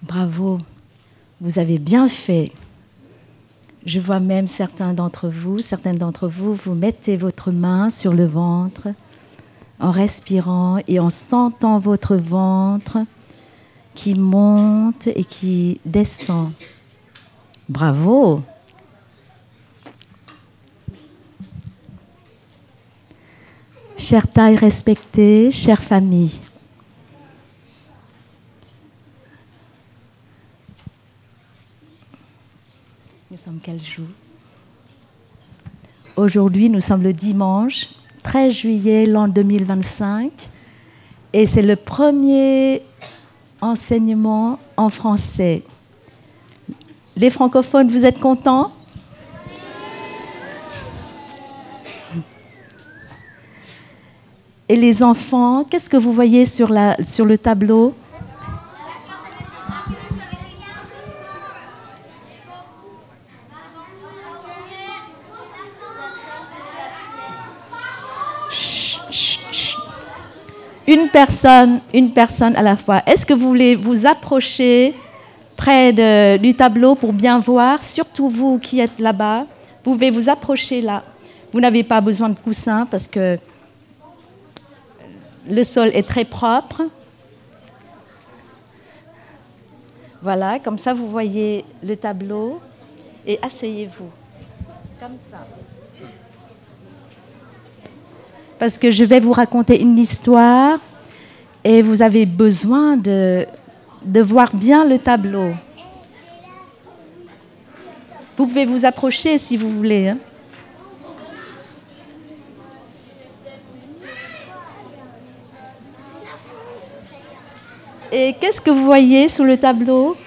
Bravo, vous avez bien fait. Je vois même certaines d'entre vous, vous mettez votre main sur le ventre en respirant et en sentant votre ventre qui monte et qui descend. Bravo! Chère taille respectée, chère famille. Nous sommes quel jour? Aujourd'hui, nous sommes le dimanche 13 juillet l'an 2025 et c'est le premier enseignement en français. Les francophones, vous êtes contents? Et les enfants, qu'est-ce que vous voyez sur le tableau? Une personne à la fois. Est-ce que vous voulez vous approcher près du tableau pour bien voir? Surtout vous qui êtes là-bas, vous pouvez vous approcher là. Vous n'avez pas besoin de coussin parce que le sol est très propre. Voilà, comme ça vous voyez le tableau et asseyez-vous. Comme ça. Parce que je vais vous raconter une histoire et vous avez besoin de voir bien le tableau. Vous pouvez vous approcher si vous voulez. Hein. Et qu'est-ce que vous voyez sous le tableau?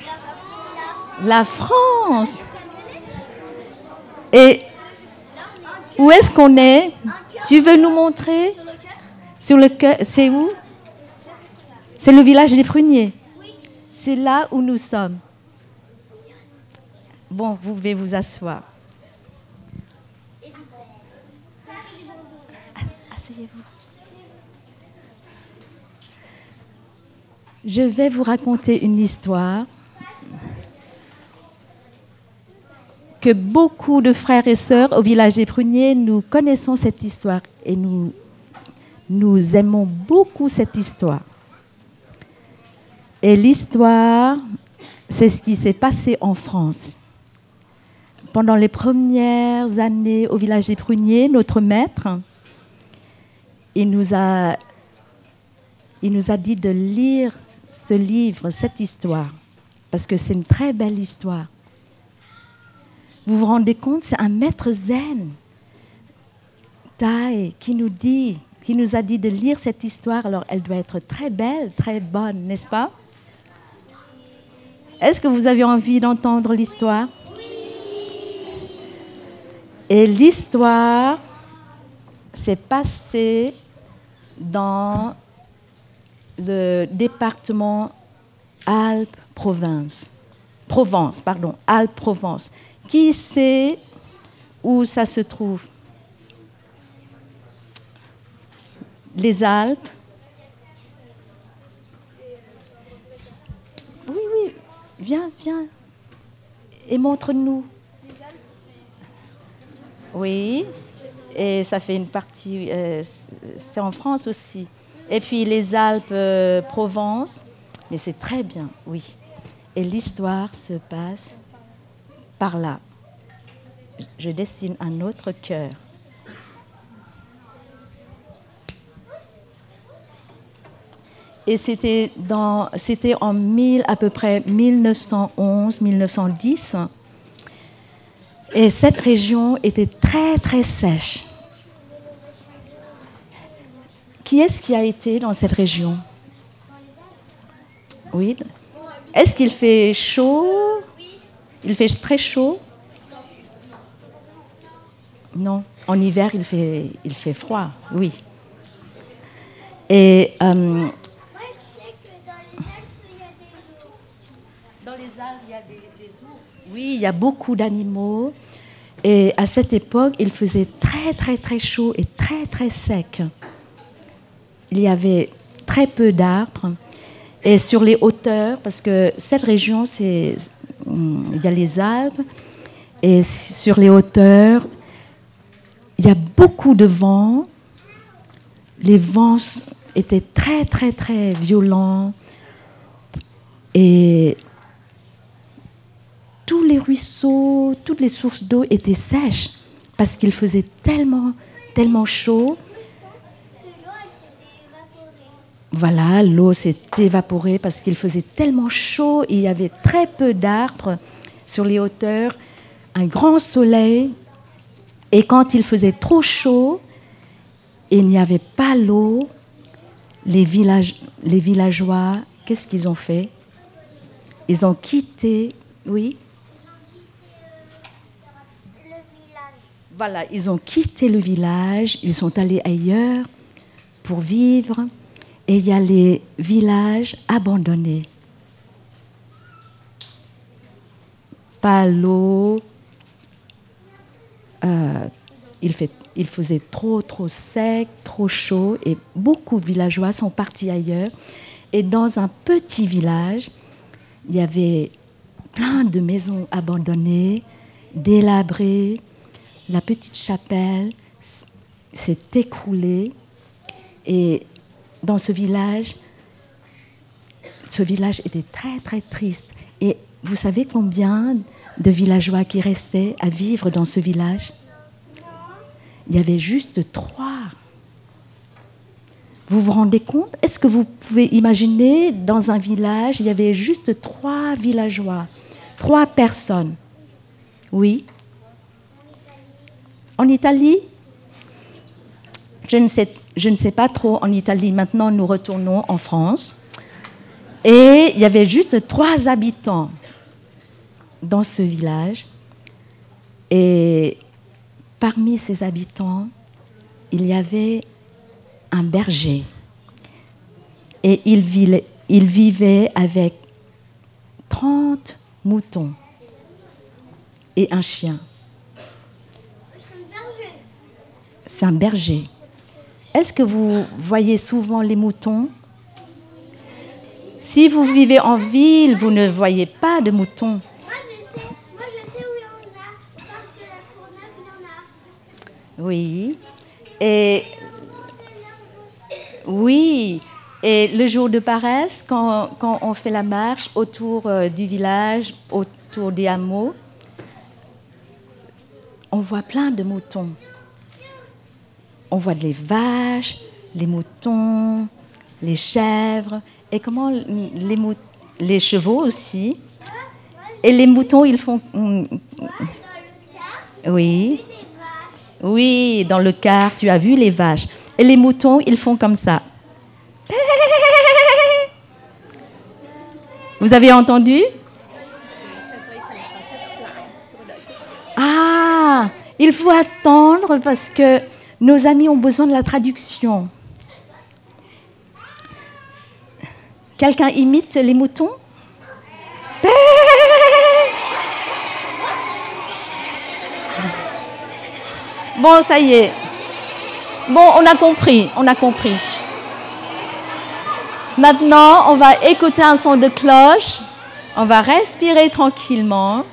La France. Et où est-ce qu'on est? Tu veux nous montrer? Sur le cœur. C'est où? C'est le village des pruniers. C'est là où nous sommes. Bon, vous pouvez vous asseoir. Asseyez-vous. Je vais vous raconter une histoire que beaucoup de frères et sœurs au village des pruniers, nous connaissons cette histoire et nous aimons beaucoup cette histoire. Et l'histoire, c'est ce qui s'est passé en France. Pendant les premières années au village des pruniers, notre maître, il nous a dit de lire ce livre, cette histoire, parce que c'est une très belle histoire. Vous vous rendez compte, c'est un maître zen, Thaï, qui nous a dit de lire cette histoire. Alors, elle doit être très belle, très bonne, n'est-ce pas? Est-ce que vous avez envie d'entendre l'histoire? Oui. Et l'histoire s'est passée dans le département Alpes-Provence. Alpes-Provence. Qui sait où ça se trouve? Les Alpes. Oui, viens. Et montre-nous. Oui, et ça fait une partie, c'est en France aussi. Et puis les Alpes, Provence, mais c'est très bien, oui. Et l'histoire se passe par là. Je dessine un autre cœur. Et c'était en à peu près 1911-1910. Et cette région était très, très sèche. Qui est-ce qui a été dans cette région? Oui. Est-ce qu'il fait chaud? Il fait très chaud? Non. En hiver, il fait froid, oui. Et dans les Alpes, il y a des ours. Oui, il y a beaucoup d'animaux. Et à cette époque, il faisait très, très, très chaud et très, très sec. Il y avait très peu d'arbres. Et sur les hauteurs, parce que cette région, il y a les Alpes, et sur les hauteurs, il y a beaucoup de vent. Les vents étaient très, très, très violents. Et tous les ruisseaux, toutes les sources d'eau étaient sèches parce qu'il faisait tellement, tellement chaud. Voilà, l'eau s'est évaporée parce qu'il faisait tellement chaud. Il y avait très peu d'arbres sur les hauteurs, un grand soleil. Et quand il faisait trop chaud, il n'y avait pas l'eau. Les villageois, qu'est-ce qu'ils ont fait? Ils ont quitté, oui. Le village. Voilà, ils ont quitté le village, ils sont allés ailleurs pour vivre. Et il y a les villages abandonnés. Pas l'eau. Il faisait trop sec, trop chaud. Et beaucoup de villageois sont partis ailleurs. Et dans un petit village, il y avait plein de maisons abandonnées, délabrées. La petite chapelle s'est écroulée. Et dans ce village était très, très triste. Et vous savez combien de villageois qui restaient à vivre dans ce village? Il y avait juste 3. Vous vous rendez compte? Est-ce que vous pouvez imaginer, dans un village, il y avait juste 3 villageois, 3 personnes? Oui. En Italie? Je ne sais pas trop en Italie. Maintenant, nous retournons en France. Et il y avait juste 3 habitants dans ce village. Et parmi ces habitants, il y avait un berger. Et il vivait avec 30 moutons et un chien. C'est un berger. Est-ce que vous voyez souvent les moutons? Si vous vivez en ville, vous ne voyez pas de moutons. Moi, je sais où il y en a. Parc de la Courneuve, il y en a. Oui. Oui. Et le jour de paresse, quand on fait la marche autour du village, autour des hameaux, on voit plein de moutons. On voit les vaches, les moutons, les chèvres, et comment les chevaux aussi. Et les moutons, ils font... Oui. Oui, dans le car, tu as vu les vaches. Et les moutons, ils font comme ça. Vous avez entendu? Ah, il faut attendre parce que nos amis ont besoin de la traduction. Quelqu'un imite les moutons? Bon, ça y est. Bon, on a compris. Maintenant, on va écouter un son de cloche. On va respirer tranquillement.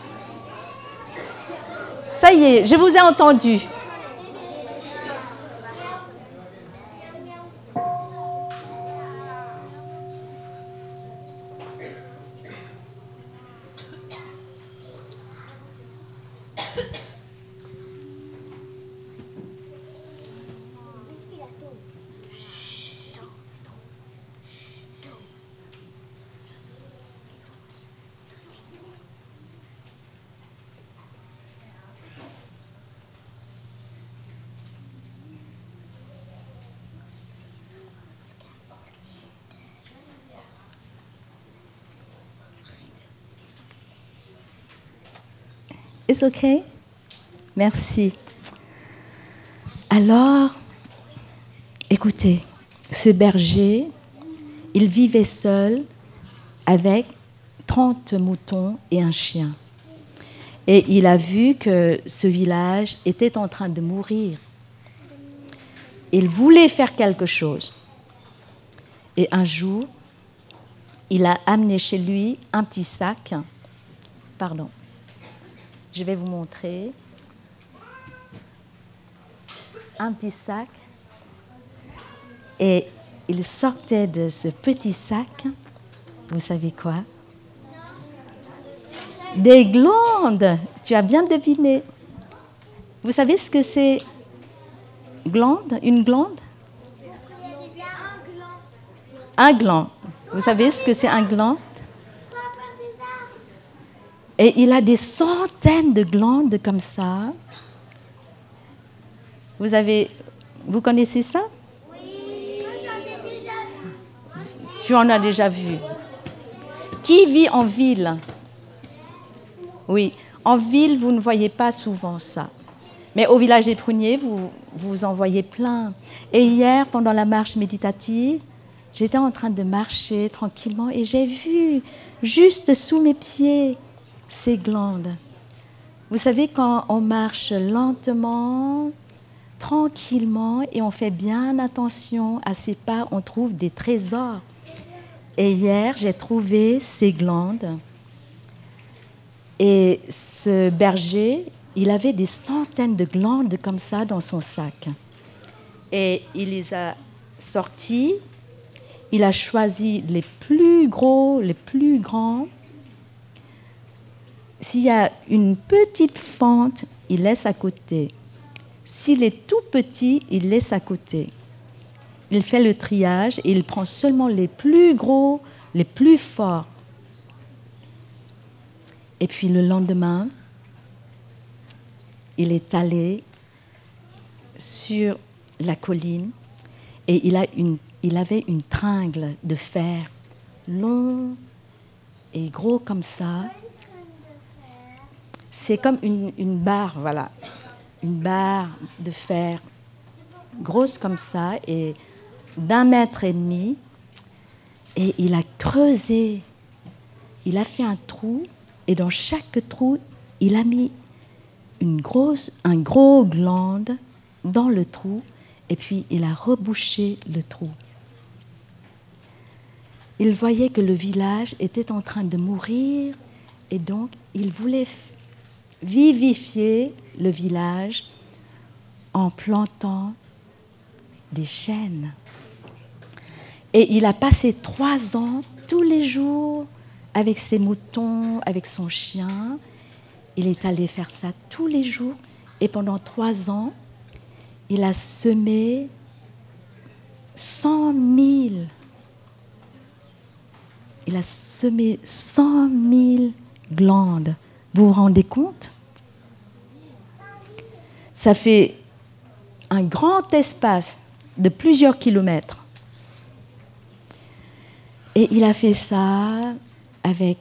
Ça y est, je vous ai entendu. It's okay? Merci. Alors, écoutez, ce berger, il vivait seul avec 30 moutons et un chien. Et il a vu que ce village était en train de mourir. Il voulait faire quelque chose. Et un jour, il a amené chez lui un petit sac. Pardon, je vais vous montrer. Un petit sac. Et il sortait de ce petit sac, vous savez quoi? Des glandes. Tu as bien deviné. Vous savez ce que c'est glande? Une glande? Un gland. Vous savez ce que c'est un gland? Et il a des centaines de glandes comme ça. Vous connaissez ça? Oui, j'en ai déjà vu. Tu en as déjà vu. Qui vit en ville? Oui, en ville, vous ne voyez pas souvent ça. Mais au village des Pruniers, vous en voyez plein. Et hier, pendant la marche méditative, j'étais en train de marcher tranquillement et j'ai vu, juste sous mes pieds, ces glandes. Vous savez, quand on marche lentement, tranquillement, et on fait bien attention à ses pas, on trouve des trésors. Et hier, j'ai trouvé ces glandes. Et ce berger, il avait des centaines de glandes comme ça dans son sac. Et il les a sorties. Il a choisi les plus gros, les plus grands. S'il y a une petite fente, il laisse à côté. S'il est tout petit, il laisse à côté. Il fait le triage et il prend seulement les plus gros, les plus forts. Et puis le lendemain, il est allé sur la colline et il avait une tringle de fer long et gros comme ça. C'est comme une barre, voilà. Une barre de fer grosse comme ça et d'1,5 mètre. Et il a creusé. Il a fait un trou et dans chaque trou, il a mis un gros glande dans le trou et puis il a rebouché le trou. Il voyait que le village était en train de mourir et donc il voulait vivifier le village en plantant des chênes. Et il a passé 3 ans, tous les jours, avec ses moutons, avec son chien. Il est allé faire ça tous les jours. Et pendant 3 ans, il a semé 100 000. Il a semé 100 000 glandes. Vous vous rendez compte? Ça fait un grand espace de plusieurs kilomètres. Et il a fait ça avec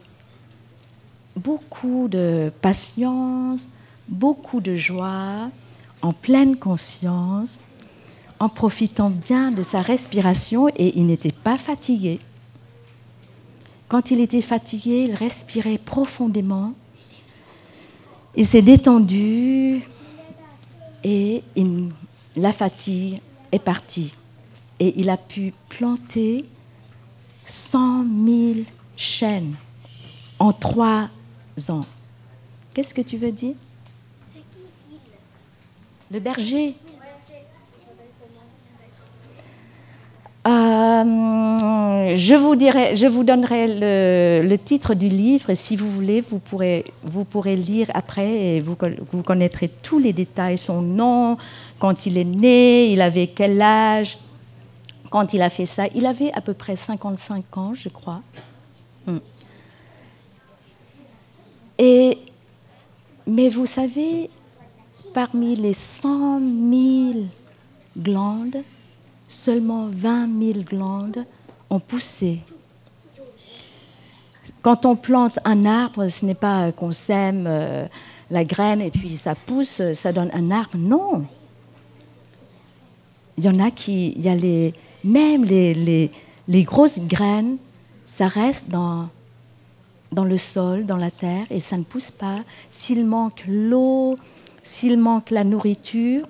beaucoup de patience, beaucoup de joie, en pleine conscience, en profitant bien de sa respiration et il n'était pas fatigué. Quand il était fatigué, il respirait profondément. Il s'est détendu et la fatigue est partie. Et il a pu planter 100 000 chênes en 3 ans. Qu'est-ce que tu veux dire? C'est qui il? Le berger. Je vous donnerai le titre du livre et si vous voulez, vous pourrez lire après et vous connaîtrez tous les détails, son nom, quand il est né, il avait quel âge, quand il a fait ça. Il avait à peu près 55 ans, je crois. Mais vous savez, parmi les 100 000 glandes, seulement 20 000 glandes ont poussé. Quand on plante un arbre, ce n'est pas qu'on sème la graine et puis ça pousse, ça donne un arbre. Non. Il y en a même les grosses graines, ça reste dans le sol, dans la terre, et ça ne pousse pas. S'il manque l'eau, s'il manque la nourriture,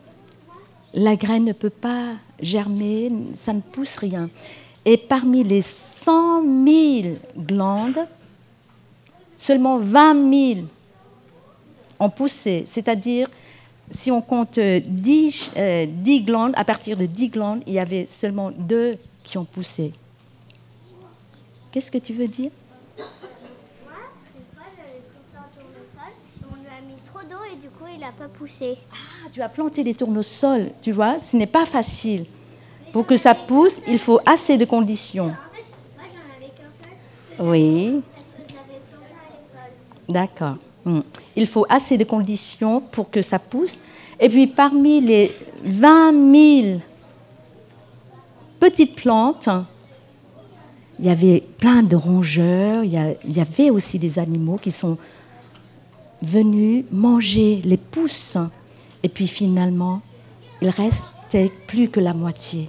la graine ne peut pas germer, ça ne pousse rien. Et parmi les 100 000 glandes, seulement 20 000 ont poussé. C'est-à-dire, si on compte 10 glandes, à partir de 10 glandes, il y avait seulement 2 qui ont poussé. Qu'est-ce que tu veux dire? Moi, une fois, j'avais planté un tournesol, on lui a mis trop d'eau et du coup, il n'a pas poussé. Ah, tu as planté des tournesols, tu vois, ce n'est pas facile. Pour que ça pousse, il faut assez de conditions. En fait, moi, j'en avais qu'un seul. Oui, Parce que je l'avais planté à l'école. d'accord. Il faut assez de conditions pour que ça pousse. Et puis, parmi les 20 000 petites plantes, il y avait plein de rongeurs, il y avait aussi des animaux qui sont venus manger les pousses. Et puis finalement, il restait plus que la moitié.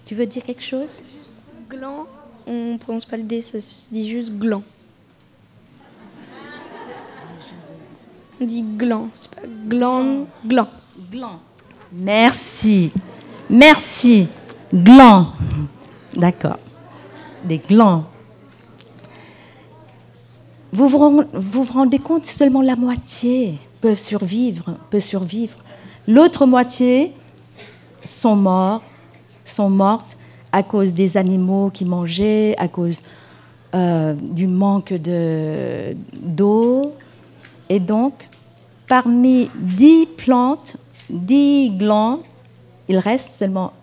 Tu veux dire quelque chose? Gland, on ne prononce pas le D, ça se dit juste gland. On dit gland, c'est pas gland, gland. Gland. Merci. Merci. Gland. D'accord. Des glands. Vous vous rendez compte, seulement la moitié peut survivre. L'autre moitié sont mortes à cause des animaux qui mangeaient, à cause du manque d'eau. Et donc, parmi 10 plantes, 10 glands, il reste seulement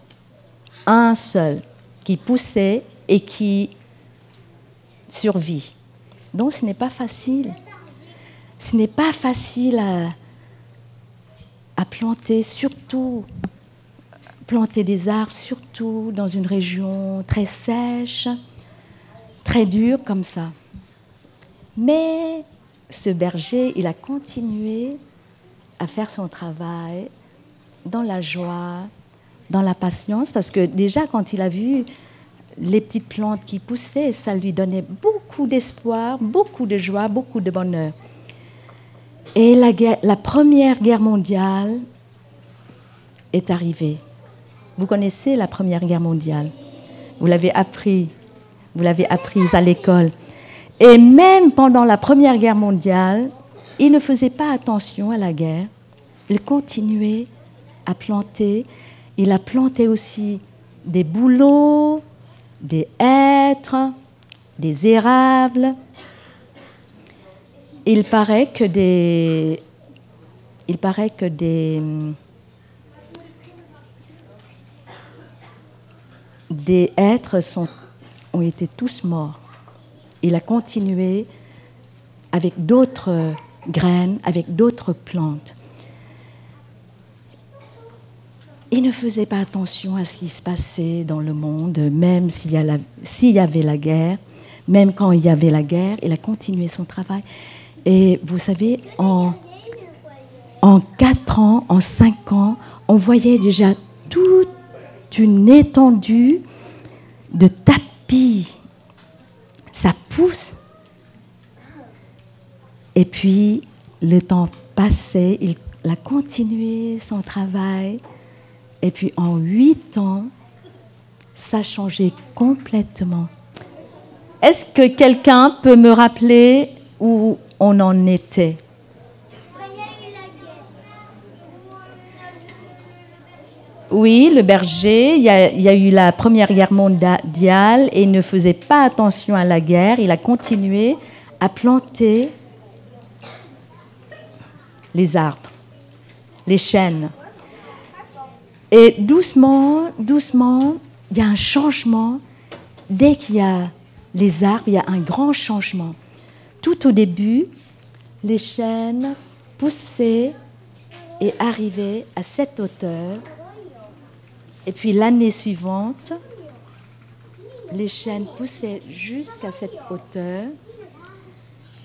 un seul qui poussait et qui survit. Donc, ce n'est pas facile. Ce n'est pas facile à planter, surtout planter des arbres, surtout dans une région très sèche, très dure comme ça. Mais ce berger, il a continué à faire son travail dans la joie, dans la patience, parce que déjà, quand il a vu les petites plantes qui poussaient, ça lui donnait beaucoup d'espoir, beaucoup de joie, beaucoup de bonheur. Et la Première Guerre mondiale est arrivée. Vous connaissez la Première Guerre mondiale. Vous l'avez apprise à l'école. Et même pendant la Première Guerre mondiale, il ne faisait pas attention à la guerre. Il continuait à planter. Il a planté aussi des bouleaux, des hêtres, des érables. Il paraît que des hêtres ont été tous morts. Il a continué avec d'autres graines, avec d'autres plantes. Il ne faisait pas attention à ce qui se passait dans le monde, même s'il y avait la guerre. Même quand il y avait la guerre, il a continué son travail. Et vous savez, en 4 ans, en 5 ans, on voyait déjà toute une étendue de tapis. Ça pousse. Et puis, le temps passait, il a continué son travail. Et puis, en 8 ans, ça changeait complètement. Est-ce que quelqu'un peut me rappeler où on en était? Oui, le berger, il y a eu la Première Guerre mondiale et il ne faisait pas attention à la guerre. Il a continué à planter les arbres, les chênes. Et doucement, il y a un changement. Dès qu'il y a les arbres, il y a un grand changement. Tout au début, les chênes poussaient et arrivaient à cette hauteur. Et puis l'année suivante, les chênes poussaient jusqu'à cette hauteur.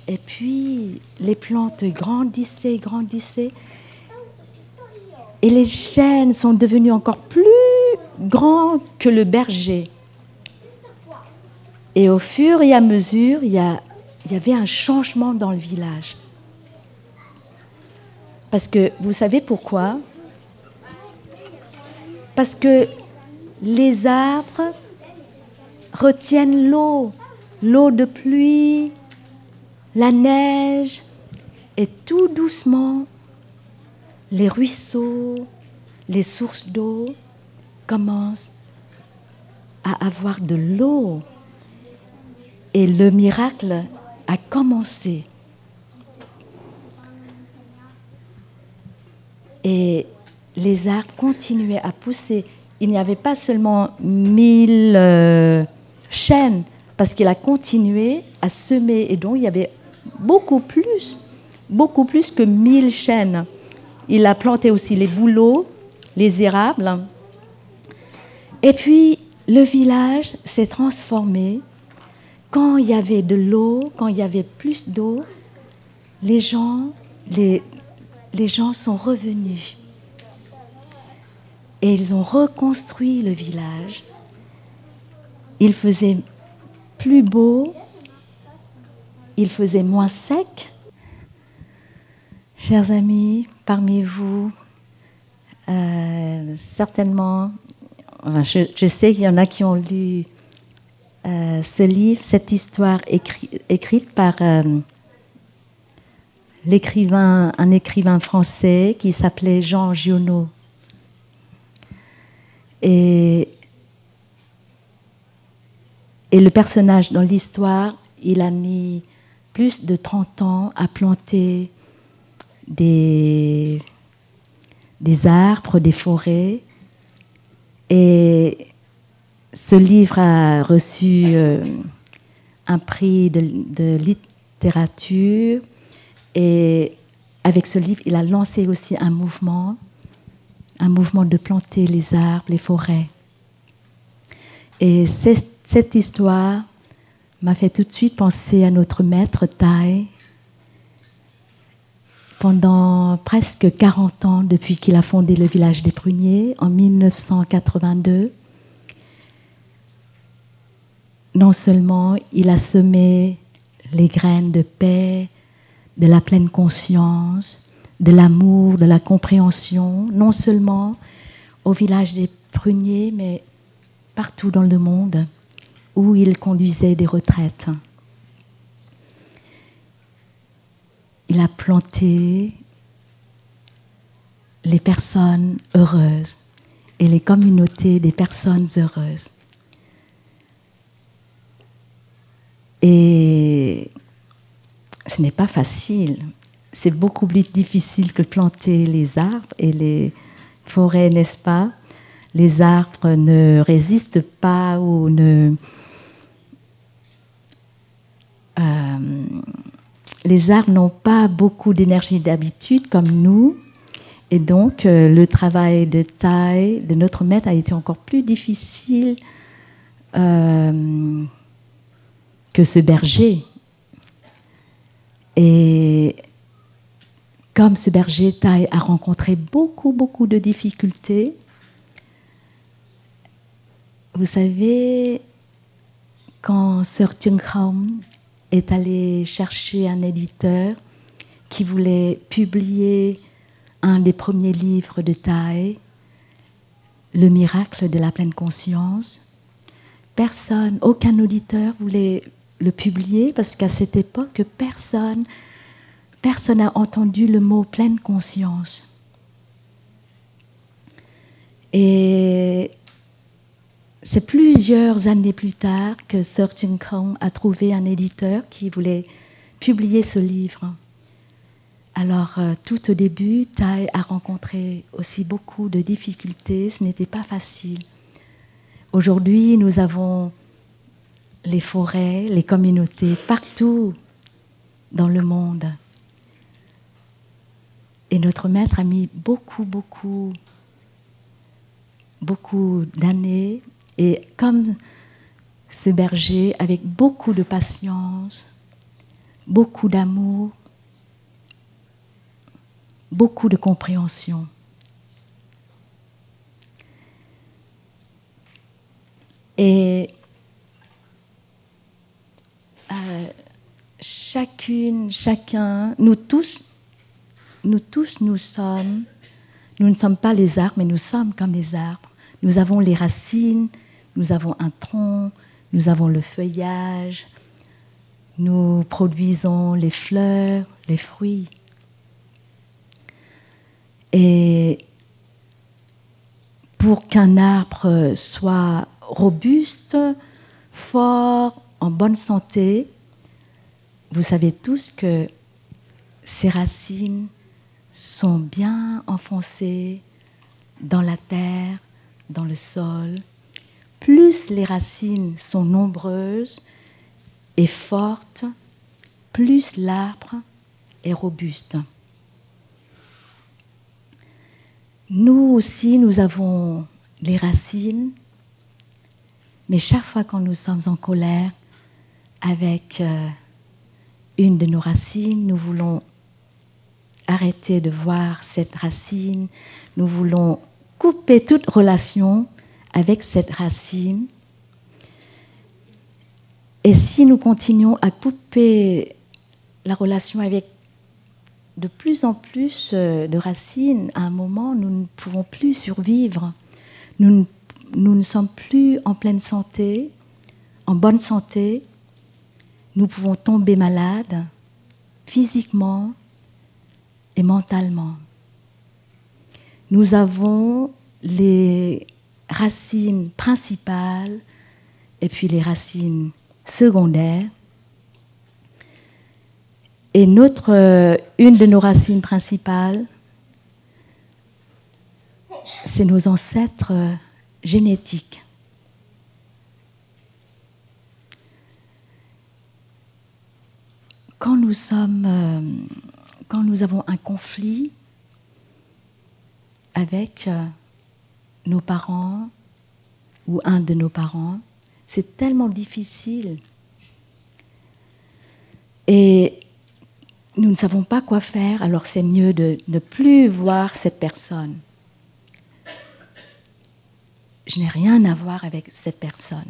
Et puis les plantes grandissaient. Et les chênes sont devenus encore plus grands que le berger. Et au fur et à mesure, il y avait un changement dans le village. Parce que, vous savez pourquoi? Parce que les arbres retiennent l'eau, l'eau de pluie, la neige, et tout doucement, les ruisseaux, les sources d'eau commencent à avoir de l'eau. Et le miracle a commencé. Et les arbres continuaient à pousser. Il n'y avait pas seulement 1000 chênes, parce qu'il a continué à semer. Et donc, il y avait beaucoup plus que 1000 chênes. Il a planté aussi les bouleaux, les érables. Et puis, le village s'est transformé. Quand il y avait de l'eau, quand il y avait plus d'eau, les gens sont revenus. Et ils ont reconstruit le village. Il faisait plus beau, il faisait moins sec. Chers amis, parmi vous, certainement, je sais qu'il y en a qui ont lu ce livre, cette histoire écrite par un écrivain français qui s'appelait Jean Giono. Et le personnage dans l'histoire, il a mis plus de 30 ans à planter des arbres, des forêts. Et ce livre a reçu un prix de littérature. Et avec ce livre, il a lancé aussi un mouvement de planter les arbres, les forêts. Et cette histoire m'a fait tout de suite penser à notre maître Thay. Pendant presque 40 ans, depuis qu'il a fondé le village des Pruniers, en 1982, non seulement il a semé les graines de paix, de la pleine conscience, de l'amour, de la compréhension, non seulement au village des Pruniers, mais partout dans le monde où il conduisait des retraites. Il a planté les personnes heureuses et les communautés des personnes heureuses. Et ce n'est pas facile. C'est beaucoup plus difficile que planter les arbres et les forêts, n'est-ce pas? Les arbres ne résistent pas ou ne... les arbres n'ont pas beaucoup d'énergie d'habitude comme nous. Et donc, le travail de Thay, de notre maître, a été encore plus difficile que ce berger. Et comme ce berger, Thay a rencontré beaucoup de difficultés. Vous savez, quand Sir Trân Khom est allé chercher un éditeur qui voulait publier un des premiers livres de Thay, Le miracle de la pleine conscience, aucun auditeur voulait le publier parce qu'à cette époque, personne n'a entendu le mot pleine conscience. Et c'est plusieurs années plus tard que Sir Trân Khom a trouvé un éditeur qui voulait publier ce livre. Alors, tout au début, Thay a rencontré aussi beaucoup de difficultés. Ce n'était pas facile. Aujourd'hui, nous avons les forêts, les communautés partout dans le monde. Et notre maître a mis beaucoup d'années. Et comme ce berger, avec beaucoup de patience, beaucoup d'amour, beaucoup de compréhension. Et chacun, nous tous, nous ne sommes pas les arbres, mais nous sommes comme les arbres. Nous avons les racines, nous avons un tronc, nous avons le feuillage, nous produisons les fleurs, les fruits. Et pour qu'un arbre soit robuste, fort, en bonne santé, vous savez tous que ses racines sont bien enfoncées dans la terre, dans le sol. Plus les racines sont nombreuses et fortes, plus l'arbre est robuste. Nous aussi, nous avons les racines, mais chaque fois quand nous sommes en colère avec une de nos racines, nous voulons arrêter de voir cette racine, nous voulons couper toute relation avec cette racine. Et si nous continuons à couper la relation avec de plus en plus de racines, à un moment, nous ne pouvons plus survivre. Nous ne sommes plus en pleine santé, en bonne santé. Nous pouvons tomber malades, physiquement et mentalement. Nous avons les racines principales et puis les racines secondaires. Et une de nos racines principales, c'est nos ancêtres génétiques. Quand nous avons un conflit avec nos parents ou un de nos parents, c'est tellement difficile. Et nous ne savons pas quoi faire, alors c'est mieux de ne plus voir cette personne. Je n'ai rien à voir avec cette personne.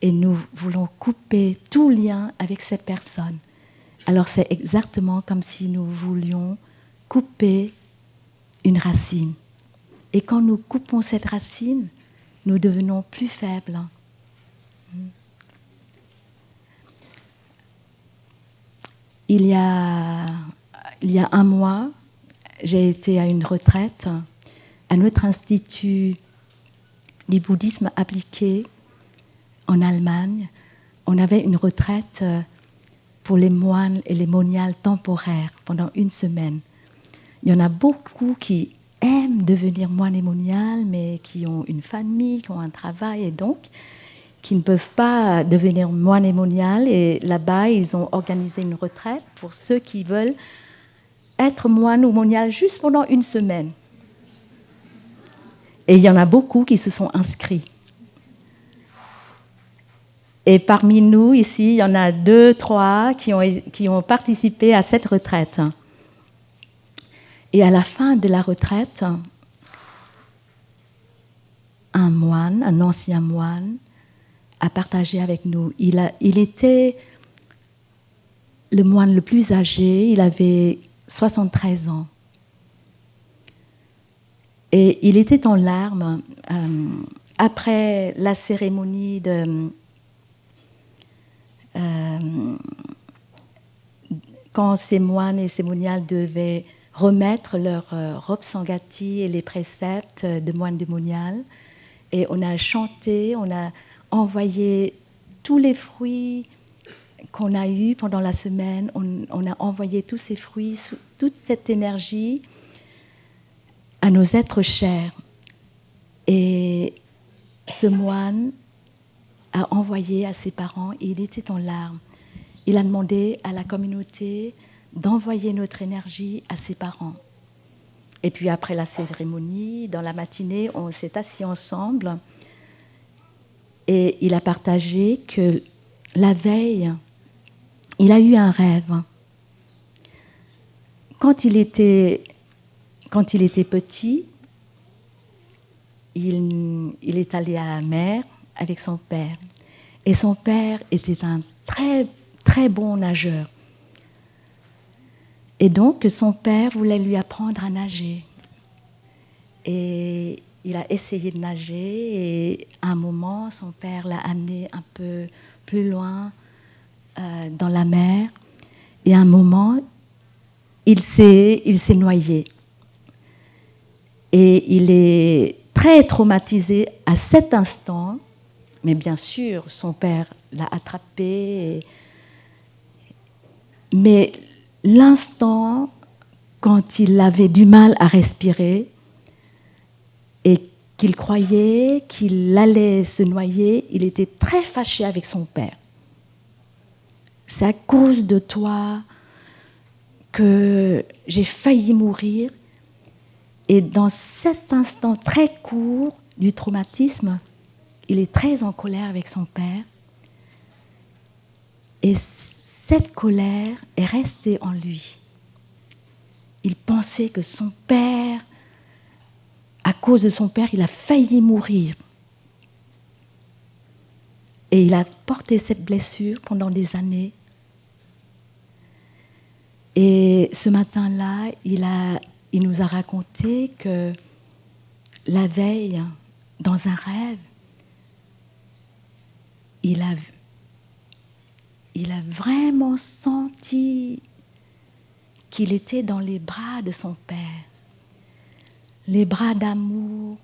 Et nous voulons couper tout lien avec cette personne. Alors c'est exactement comme si nous voulions couper une racine. Et quand nous coupons cette racine, nous devenons plus faibles. Il y a un mois, j'ai été à une retraite à notre institut du bouddhisme appliqué en Allemagne. On avait une retraite pour les moines et les moniales temporaires pendant une semaine. Il y en a beaucoup qui aiment devenir moines et moniales, mais qui ont une famille, qui ont un travail, et donc qui ne peuvent pas devenir moines et moniales. Et là-bas, ils ont organisé une retraite pour ceux qui veulent être moines ou moniales juste pendant une semaine. Et il y en a beaucoup qui se sont inscrits. Et parmi nous, ici, il y en a 2, 3 qui ont participé à cette retraite. Et à la fin de la retraite, un moine, un ancien moine, a partagé avec nous. Il était le moine le plus âgé, il avait 73 ans. Et il était en larmes après la cérémonie quand ces moines et ces moniales devaient remettre leur robe sangati et les préceptes de moines et moniales. Et on a chanté, on a envoyé tous les fruits qu'on a eus pendant la semaine, on a envoyé tous ces fruits, toute cette énergie à nos êtres chers. Et ce moine a envoyé à ses parents, et il était en larmes. Il a demandé à la communauté d'envoyer notre énergie à ses parents. Et puis après la cérémonie, dans la matinée, on s'est assis ensemble et il a partagé que la veille, il a eu un rêve. Quand il était petit, il est allé à la mer avec son père. Et son père était un très, très bon nageur. Et donc, son père voulait lui apprendre à nager. Et il a essayé de nager et à un moment, son père l'a amené un peu plus loin dans la mer. Et à un moment, il s'est noyé. Et il est très traumatisé à cet instant. Mais bien sûr, son père l'a attrapé. Mais l'instant, quand il avait du mal à respirer et qu'il croyait qu'il allait se noyer, il était très fâché avec son père. C'est à cause de toi que j'ai failli mourir. Et dans cet instant très court du traumatisme, il est très en colère avec son père. Et cette colère est restée en lui. Il pensait que son père, à cause de son père, il a failli mourir. Et il a porté cette blessure pendant des années. Et ce matin-là, il nous a raconté que la veille, dans un rêve, il a vraiment senti qu'il était dans les bras de son père. Les bras d'amour,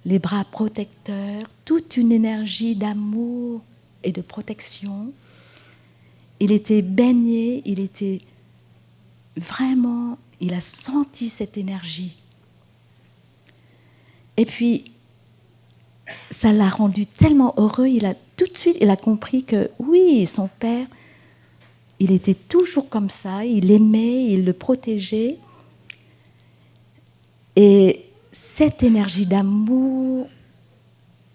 les bras protecteurs, toute une énergie d'amour et de protection. Il était baigné, il était vraiment, il a senti cette énergie. Et puis, ça l'a rendu tellement heureux, tout de suite, il a compris que oui, son père, il était toujours comme ça, il l'aimait, il le protégeait. Et cette énergie d'amour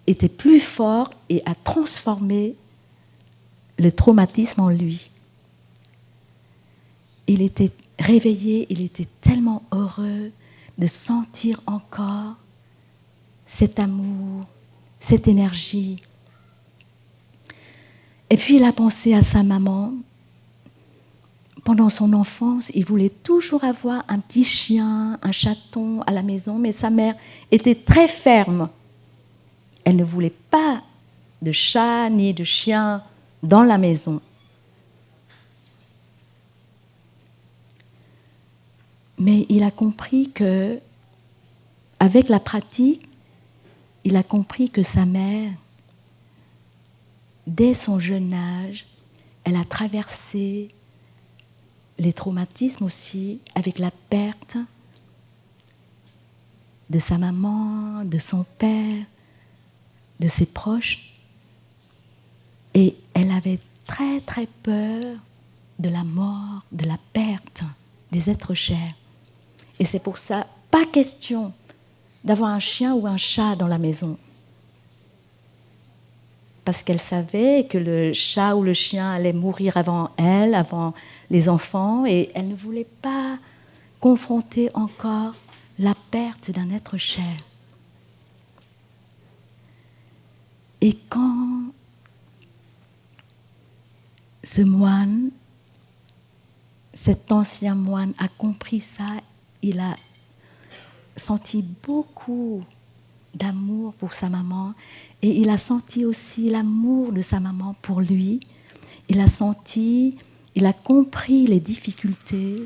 était plus forte et a transformé le traumatisme en lui. Il était réveillé, il était tellement heureux de sentir encore cet amour, cette énergie. Et puis il a pensé à sa maman. Pendant son enfance, il voulait toujours avoir un petit chien, un chaton à la maison, mais sa mère était très ferme. Elle ne voulait pas de chat ni de chien dans la maison. Mais il a compris que, avec la pratique, il a compris que sa mère, dès son jeune âge, elle a traversé les traumatismes aussi avec la perte de sa maman, de son père, de ses proches. Et elle avait très très peur de la mort, de la perte des êtres chers. Et c'est pour ça, pas question d'avoir un chien ou un chat dans la maison. Parce qu'elle savait que le chat ou le chien allait mourir avant elle, avant les enfants, et elle ne voulait pas confronter encore la perte d'un être cher. Et quand ce moine, cet ancien moine a compris ça, il a senti beaucoup d'amour pour sa maman et il a senti aussi l'amour de sa maman pour lui. Il a compris les difficultés,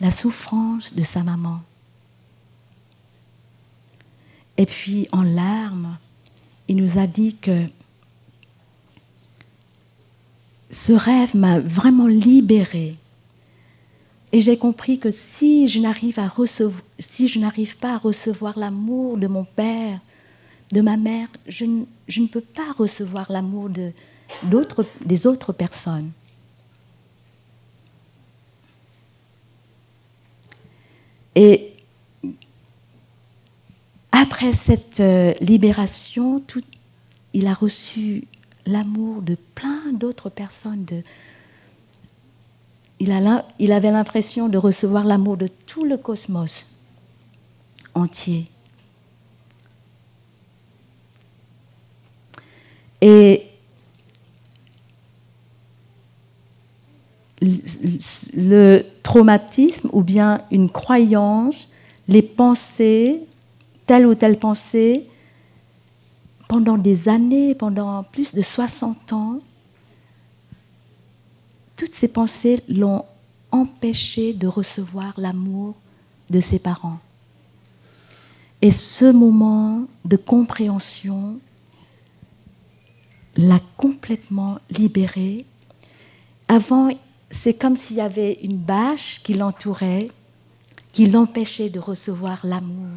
la souffrance de sa maman. Et puis en larmes, il nous a dit que ce rêve m'a vraiment libérée. Et j'ai compris que si je n'arrive pas à recevoir l'amour de mon père, de ma mère, je ne peux pas recevoir l'amour des autres personnes. Et après cette libération, il a reçu l'amour de plein d'autres personnes. Il avait l'impression de recevoir l'amour de tout le cosmos entier. Et le traumatisme ou bien une croyance, les pensées telle ou telle pensée, pendant des années, pendant plus de 60 ans, toutes ces pensées l'ont empêché de recevoir l'amour de ses parents. Et ce moment de compréhension l'a complètement libéré. Avant, c'est comme s'il y avait une bâche qui l'entourait, qui l'empêchait de recevoir l'amour.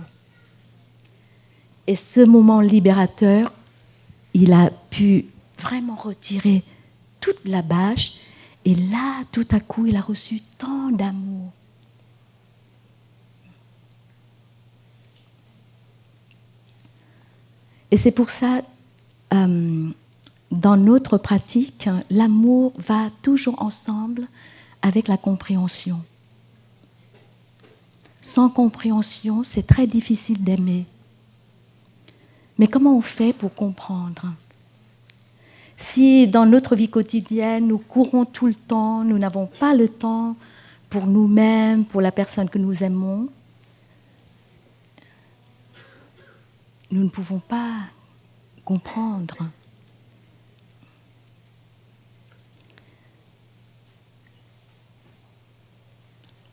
Et ce moment libérateur, il a pu vraiment retirer toute la bâche. Et là, tout à coup, il a reçu tant d'amour. Et c'est pour ça, dans notre pratique, l'amour va toujours ensemble avec la compréhension. Sans compréhension, c'est très difficile d'aimer. Mais comment on fait pour comprendre ? Si dans notre vie quotidienne, nous courons tout le temps, nous n'avons pas le temps pour nous-mêmes, pour la personne que nous aimons, nous ne pouvons pas comprendre.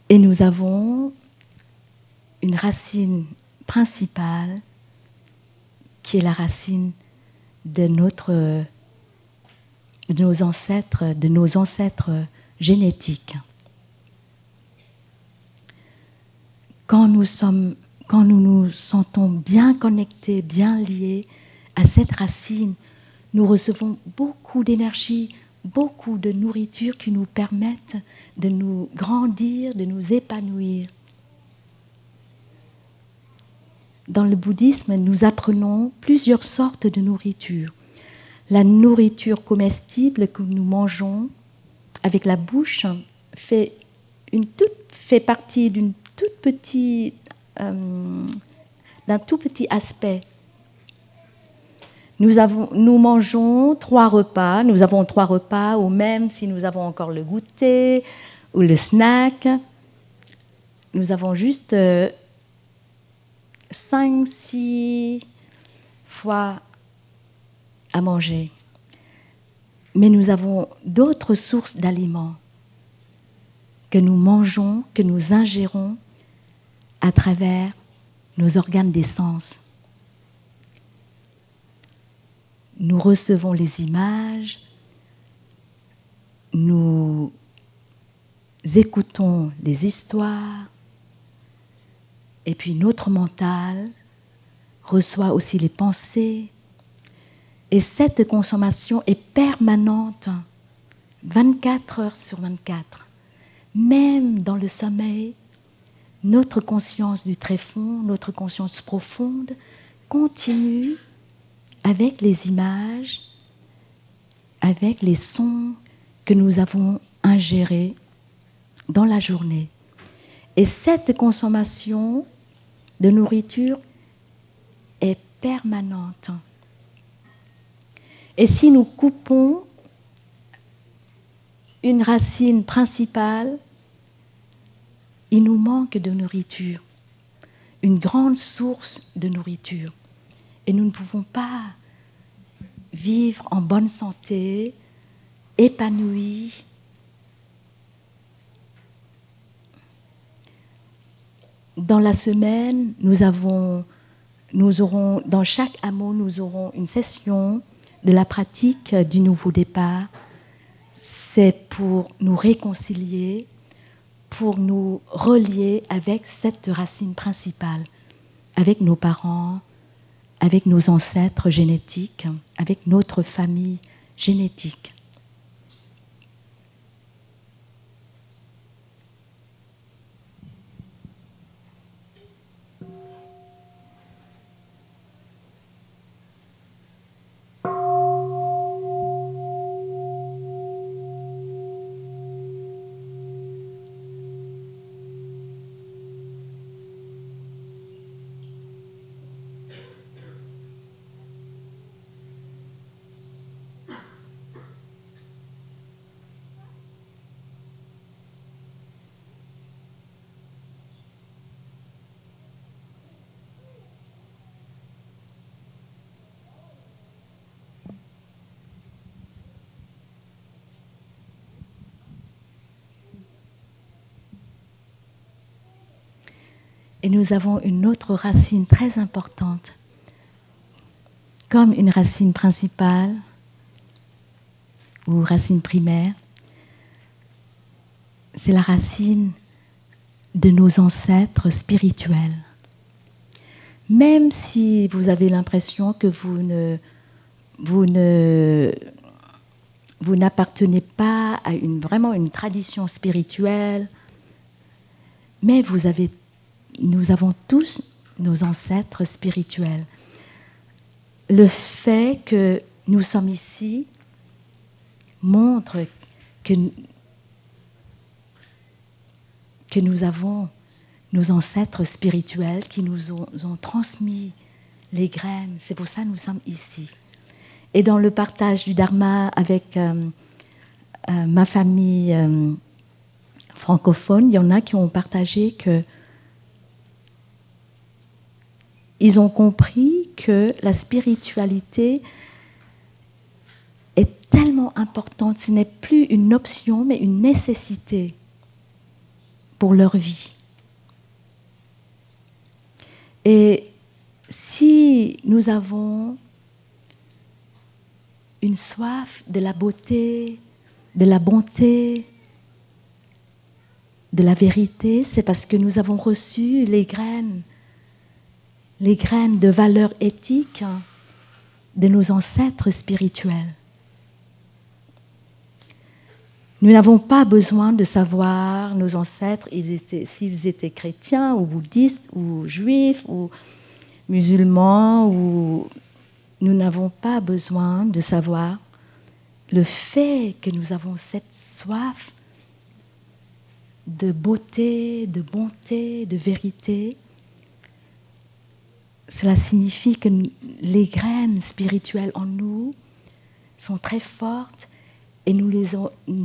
Et nous avons une racine principale qui est la racine de nos ancêtres génétiques. Quand nous nous sentons bien connectés, bien liés à cette racine, nous recevons beaucoup d'énergie, beaucoup de nourriture qui nous permettent de nous grandir, de nous épanouir. Dans le bouddhisme, nous apprenons plusieurs sortes de nourriture. La nourriture comestible que nous mangeons avec la bouche fait partie d'un tout petit aspect. Nous mangeons 3 repas, nous avons 3 repas, ou même si nous avons encore le goûter ou le snack, nous avons juste 5-6 fois à manger. Mais nous avons d'autres sources d'aliments que nous mangeons, que nous ingérons à travers nos organes des sens. Nous recevons les images, nous écoutons les histoires, et puis notre mental reçoit aussi les pensées. Et cette consommation est permanente, 24 heures sur 24. Même dans le sommeil, notre conscience du tréfonds, notre conscience profonde, continue avec les images, avec les sons que nous avons ingérés dans la journée. Et cette consommation de nourriture est permanente. Et si nous coupons une racine principale, il nous manque de nourriture, une grande source de nourriture. Et nous ne pouvons pas vivre en bonne santé, épanouis. Dans la semaine, dans chaque hameau, nous aurons une session de la pratique du nouveau départ. C'est pour nous réconcilier, pour nous relier avec cette racine principale, avec nos parents, avec nos ancêtres génétiques, avec notre famille génétique. Et nous avons une autre racine très importante, comme une racine principale ou racine primaire. C'est la racine de nos ancêtres spirituels. Même si vous avez l'impression que vous n'appartenez pas à vraiment une tradition spirituelle, mais nous avons tous nos ancêtres spirituels. Le fait que nous sommes ici montre que nous avons nos ancêtres spirituels qui nous ont transmis les graines. C'est pour ça que nous sommes ici. Et dans le partage du Dharma avec ma famille francophone, il y en a qui ont partagé que ils ont compris que la spiritualité est tellement importante. Ce n'est plus une option, mais une nécessité pour leur vie. Et si nous avons une soif de la beauté, de la bonté, de la vérité, c'est parce que nous avons reçu les graines de valeurs éthiques de nos ancêtres spirituels. Nous n'avons pas besoin de savoir nos ancêtres, s'ils étaient chrétiens ou bouddhistes ou juifs ou musulmans. Nous n'avons pas besoin de savoir. Le fait que nous avons cette soif de beauté, de bonté, de vérité, cela signifie que les graines spirituelles en nous sont très fortes et nous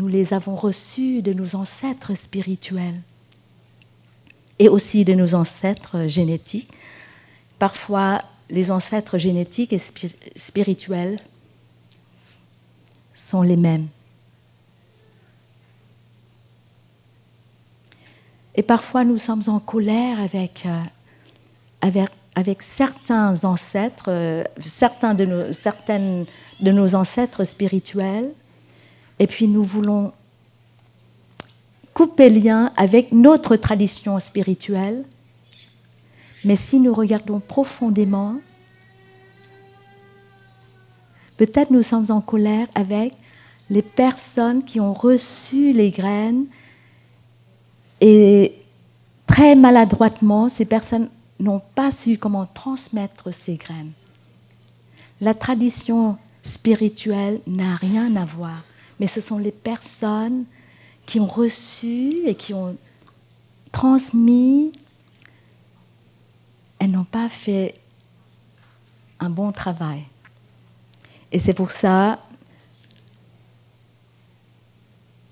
les avons reçues de nos ancêtres spirituels et aussi de nos ancêtres génétiques. Parfois, les ancêtres génétiques et spirituels sont les mêmes. Et parfois, nous sommes en colère avec certains ancêtres, certains de nos ancêtres spirituels, et puis nous voulons couper lien avec notre tradition spirituelle. Mais si nous regardons profondément, peut-être nous sommes en colère avec les personnes qui ont reçu les graines et très maladroitement, ces personnes n'ont pas su comment transmettre ces graines. La tradition spirituelle n'a rien à voir, mais ce sont les personnes qui ont reçu et qui ont transmis. Elles n'ont pas fait un bon travail. Et c'est pour ça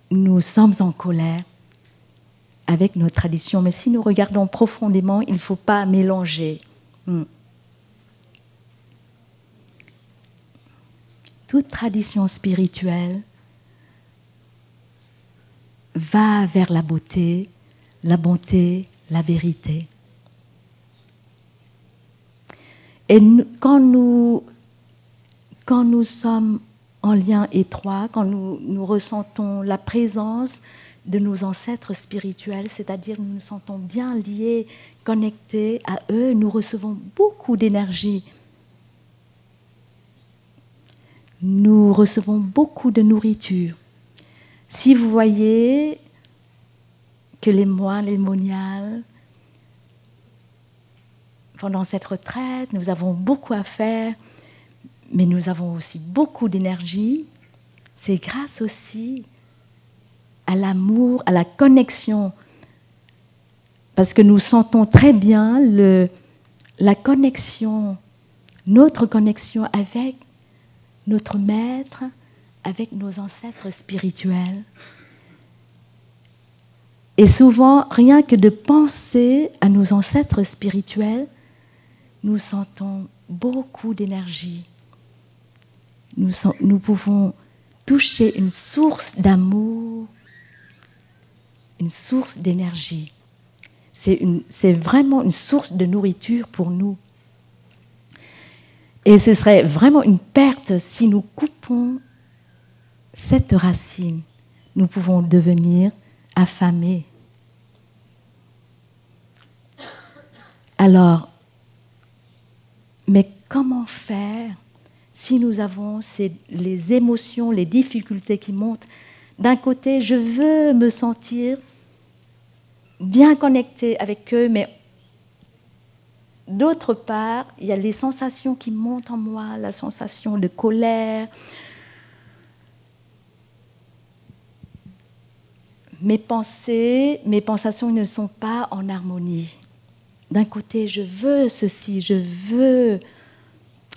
que nous sommes en colère avec nos traditions. Mais si nous regardons profondément, il ne faut pas mélanger. Toute tradition spirituelle va vers la beauté, la bonté, la vérité. Et quand nous sommes en lien étroit, quand nous ressentons la présence de nos ancêtres spirituels, c'est-à-dire nous nous sentons bien liés, connectés à eux, nous recevons beaucoup d'énergie. Nous recevons beaucoup de nourriture. Si vous voyez que les moines, les moniales, pendant cette retraite, nous avons beaucoup à faire, mais nous avons aussi beaucoup d'énergie, c'est grâce aussi à l'amour, à la connexion, parce que nous sentons très bien la connexion, notre connexion avec notre maître, avec nos ancêtres spirituels. Et souvent, rien que de penser à nos ancêtres spirituels, nous sentons beaucoup d'énergie. Nous pouvons toucher une source d'amour, une source d'énergie. C'est vraiment une source de nourriture pour nous. Et ce serait vraiment une perte si nous coupons cette racine. Nous pouvons devenir affamés. Alors, mais comment faire si nous avons les émotions, les difficultés qui montent? D'un côté, je veux me sentir bien connectée avec eux, mais d'autre part, il y a les sensations qui montent en moi, la sensation de colère. Mes pensées, mes pensations ne sont pas en harmonie. D'un côté, je veux ceci, je veux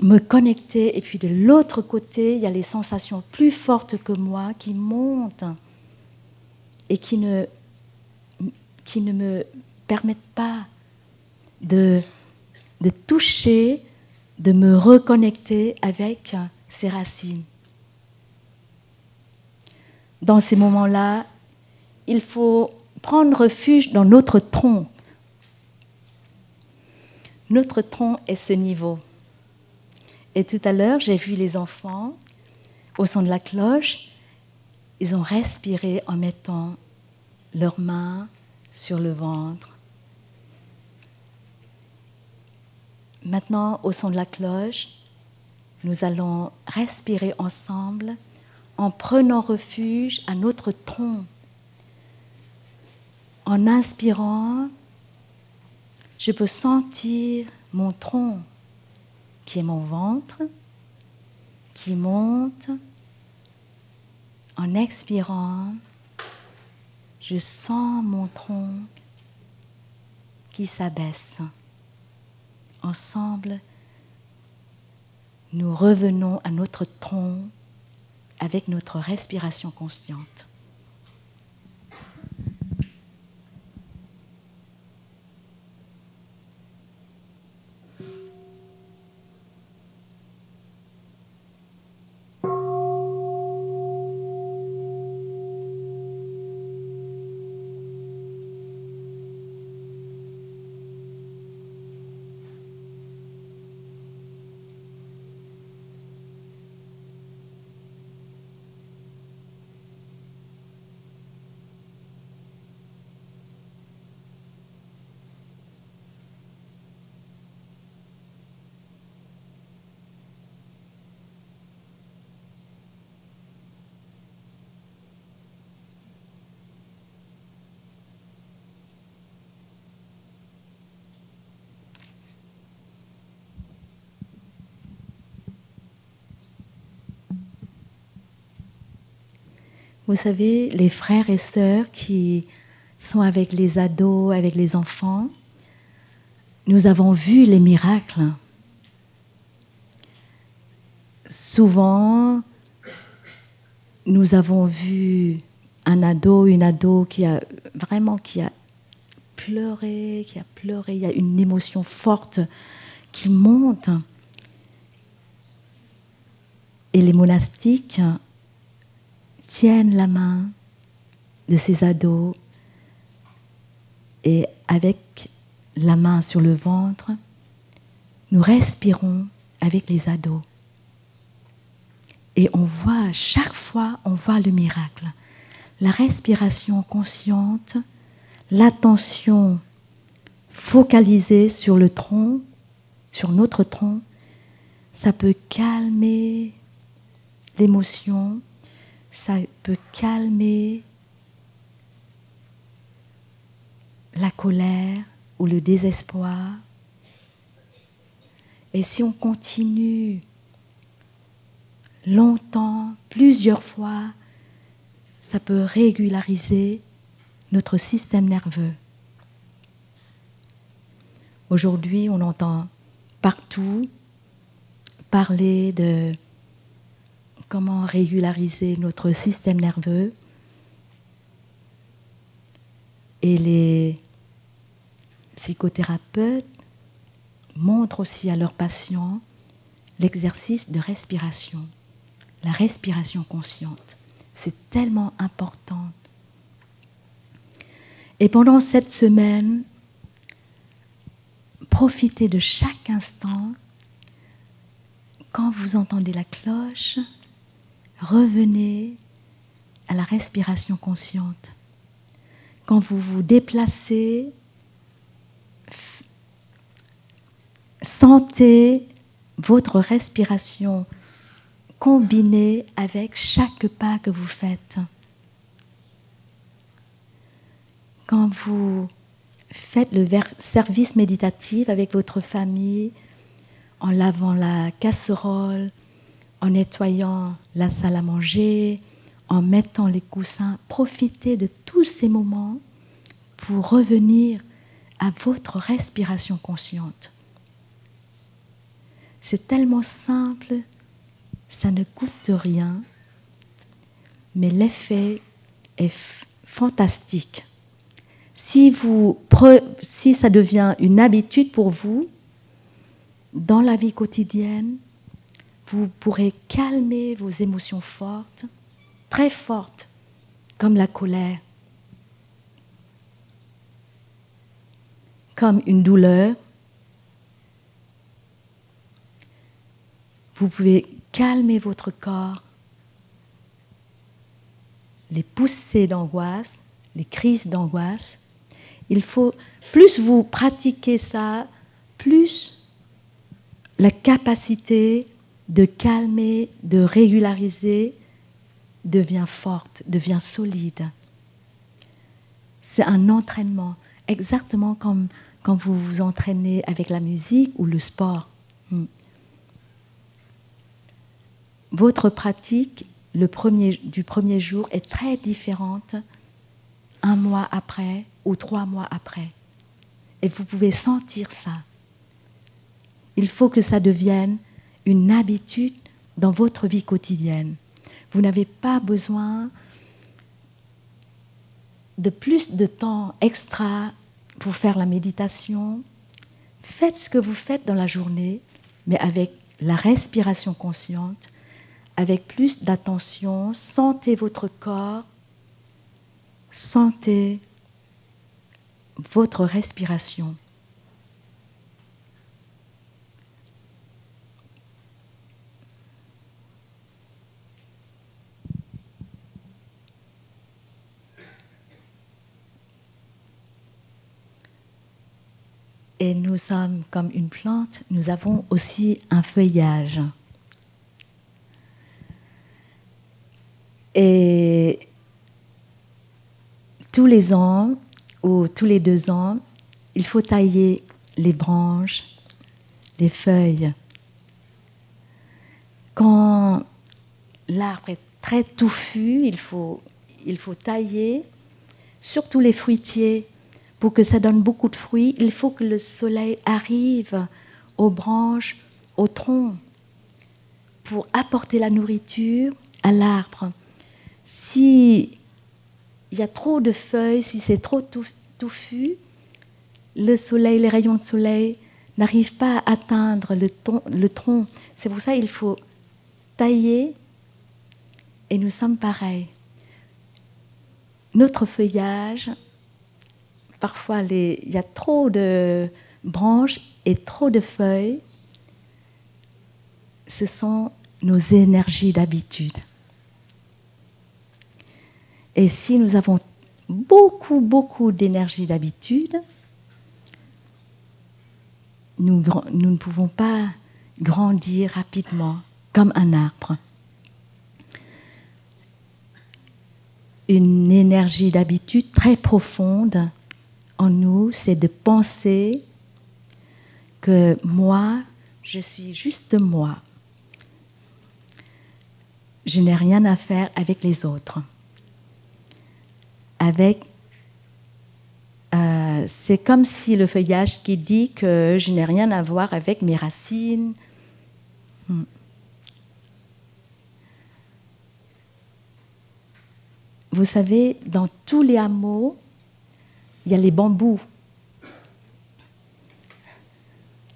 me connecter, et puis de l'autre côté, il y a les sensations plus fortes que moi qui montent et qui ne me permettent pas de toucher, de me reconnecter avec ces racines. Dans ces moments-là, il faut prendre refuge dans notre tronc. Notre tronc est ce niveau. Et tout à l'heure, j'ai vu les enfants, au son de la cloche, ils ont respiré en mettant leurs mains sur le ventre. Maintenant, au son de la cloche, nous allons respirer ensemble en prenant refuge à notre tronc. En inspirant, je peux sentir mon tronc, qui est mon ventre, qui monte. En expirant, je sens mon tronc qui s'abaisse. Ensemble, nous revenons à notre tronc avec notre respiration consciente. Vous savez, les frères et sœurs qui sont avec les ados, avec les enfants, nous avons vu les miracles. Souvent, nous avons vu un ado, une ado qui a pleuré, il y a une émotion forte qui monte. Et les monastiques tiennent la main de ces ados et avec la main sur le ventre, nous respirons avec les ados. Et on voit, chaque fois, on voit le miracle. La respiration consciente, l'attention focalisée sur le tronc, sur notre tronc, ça peut calmer l'émotion, ça peut calmer la colère ou le désespoir. Et si on continue longtemps, plusieurs fois, ça peut régulariser notre système nerveux. Aujourd'hui, on entend partout parler de comment régulariser notre système nerveux. Et les psychothérapeutes montrent aussi à leurs patients l'exercice de respiration, la respiration consciente. C'est tellement important. Et pendant cette semaine, profitez de chaque instant. Quand vous entendez la cloche, revenez à la respiration consciente. Quand vous vous déplacez, sentez votre respiration combinée avec chaque pas que vous faites. Quand vous faites le service méditatif avec votre famille, en lavant la casserole, en nettoyant la salle à manger, en mettant les coussins, profitez de tous ces moments pour revenir à votre respiration consciente. C'est tellement simple, ça ne coûte rien, mais l'effet est fantastique. Si ça devient une habitude pour vous, dans la vie quotidienne, vous pourrez calmer vos émotions fortes, très fortes, comme la colère, comme une douleur. Vous pouvez calmer votre corps, les poussées d'angoisse, les crises d'angoisse. Il faut, plus vous pratiquez ça, plus la capacité de calmer, de régulariser devient forte, devient solide. C'est un entraînement, exactement comme quand vous vous entraînez avec la musique ou le sport. Votre pratique du premier jour est très différente 1 mois après ou 3 mois après. Et vous pouvez sentir ça. Il faut que ça devienne une habitude dans votre vie quotidienne. Vous n'avez pas besoin de plus de temps extra pour faire la méditation. Faites ce que vous faites dans la journée, mais avec la respiration consciente, avec plus d'attention. Sentez votre corps, sentez votre respiration. Et nous sommes comme une plante, nous avons aussi un feuillage. Et tous les ans ou tous les 2 ans, il faut tailler les branches, les feuilles. Quand l'arbre est très touffu, il faut tailler, surtout les fruitiers. Pour que ça donne beaucoup de fruits, il faut que le soleil arrive aux branches, au tronc, pour apporter la nourriture à l'arbre. S'il y a trop de feuilles, si c'est trop touffu, le soleil, les rayons de soleil n'arrivent pas à atteindre le tronc. C'est pour ça qu'il faut tailler, et nous sommes pareils. Notre feuillage, parfois, il y a trop de branches et trop de feuilles. Ce sont nos énergies d'habitude. Et si nous avons beaucoup, beaucoup d'énergie d'habitude, nous ne pouvons pas grandir rapidement comme un arbre. Une énergie d'habitude très profonde en nous, c'est de penser que moi, je suis juste moi. Je n'ai rien à faire avec les autres. C'est comme si le feuillage qui dit que je n'ai rien à voir avec mes racines. Vous savez, dans tous les hameaux, il y a les bambous.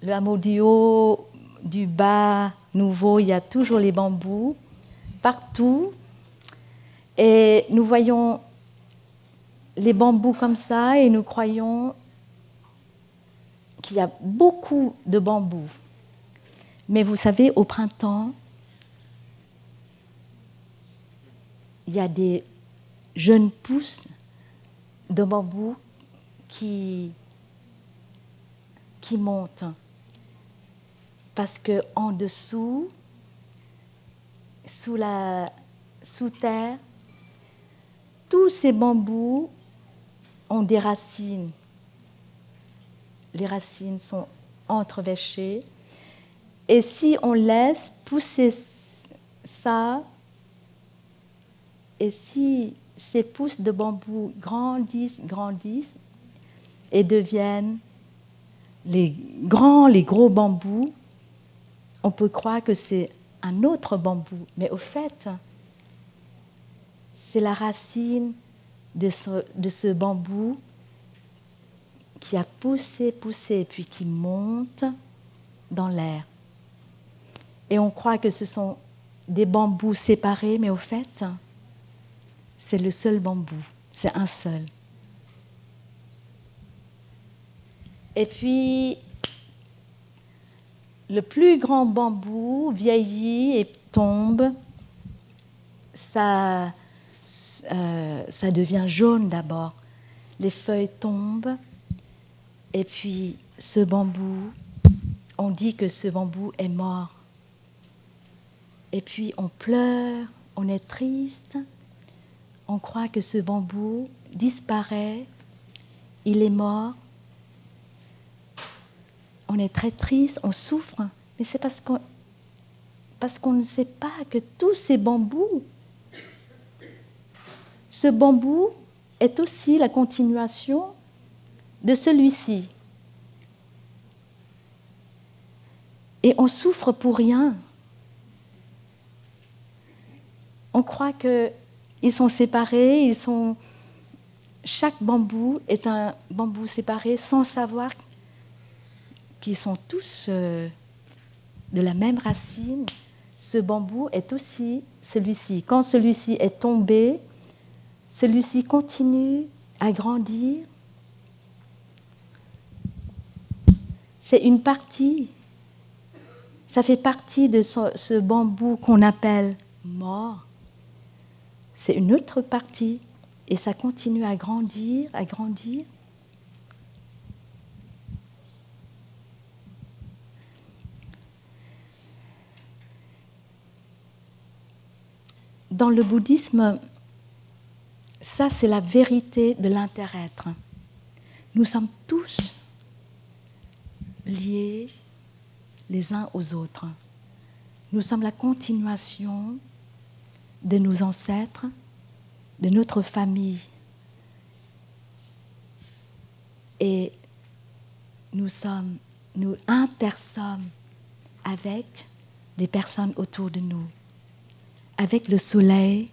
Le hameau du haut, du bas, nouveau, il y a toujours les bambous, partout. Et nous voyons les bambous comme ça et nous croyons qu'il y a beaucoup de bambous. Mais vous savez, au printemps, il y a des jeunes pousses de bambous qui montent. Parce qu'en dessous, sous terre, tous ces bambous ont des racines. Les racines sont entrevêchées. Et si on laisse pousser ça, et si ces pousses de bambou grandissent et deviennent les gros bambous, on peut croire que c'est un autre bambou. Mais au fait, c'est la racine de ce bambou qui a poussé, puis qui monte dans l'air. Et on croit que ce sont des bambous séparés, mais au fait, c'est le seul bambou, c'est un seul. Et puis, le plus grand bambou vieillit et tombe, ça devient jaune d'abord. Les feuilles tombent, et puis ce bambou, on dit que ce bambou est mort. Et puis on pleure, on est triste, on croit que ce bambou disparaît, il est mort. On est très triste, on souffre, mais c'est parce qu'on ne sait pas que tous ces bambous, ce bambou est aussi la continuation de celui-ci. Et on souffre pour rien. On croit qu'ils sont séparés, chaque bambou est un bambou séparé sans savoir qu'ils sont tous de la même racine. Ce bambou est aussi celui-ci. Quand celui-ci est tombé, celui-ci continue à grandir. C'est une partie. Ça fait partie de ce bambou qu'on appelle mort. C'est une autre partie. Et ça continue à grandir, à grandir. Dans le bouddhisme, ça c'est la vérité de l'inter-être. Nous sommes tous liés les uns aux autres. Nous sommes la continuation de nos ancêtres, de notre famille. Et nous intersommes avec les personnes autour de nous, avec le soleil,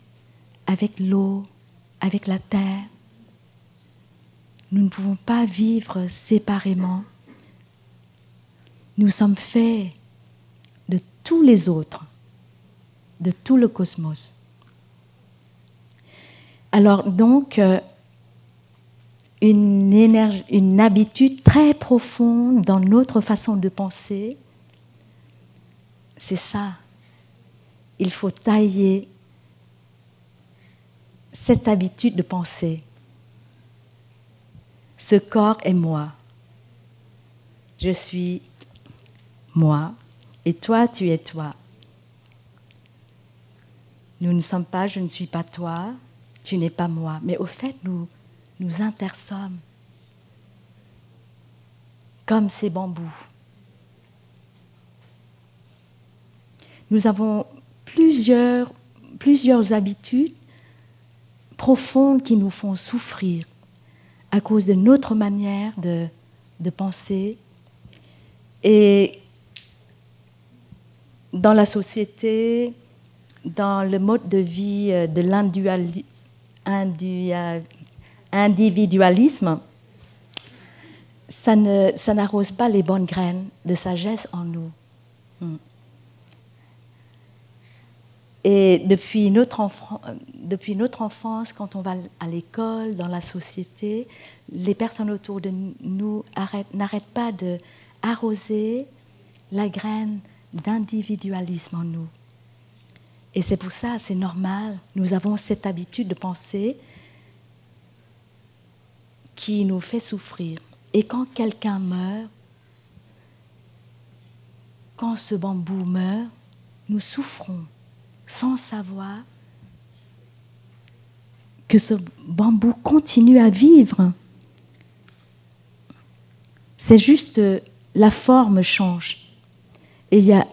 avec l'eau, avec la terre. Nous ne pouvons pas vivre séparément. Nous sommes faits de tous les autres, de tout le cosmos. Alors donc, une habitude très profonde dans notre façon de penser, c'est ça. Il faut tailler cette habitude de penser. Ce corps est moi. Je suis moi et toi, tu es toi. Nous ne sommes pas, je ne suis pas toi, tu n'es pas moi. Mais au fait, nous intersommes comme ces bambous. Nous avons plusieurs habitudes profondes qui nous font souffrir à cause de notre manière de penser. Et dans la société, dans le mode de vie de l'individualisme, ça n'arrose pas les bonnes graines de sagesse en nous. Et depuis notre enfance, quand on va à l'école, dans la société, les personnes autour de nous n'arrêtent pas d'arroser la graine d'individualisme en nous. Et c'est pour ça, c'est normal, nous avons cette habitude de penser qui nous fait souffrir. Et quand quelqu'un meurt, quand ce bambou meurt, nous souffrons sans savoir que ce bambou continue à vivre. C'est juste la forme change. Et il y a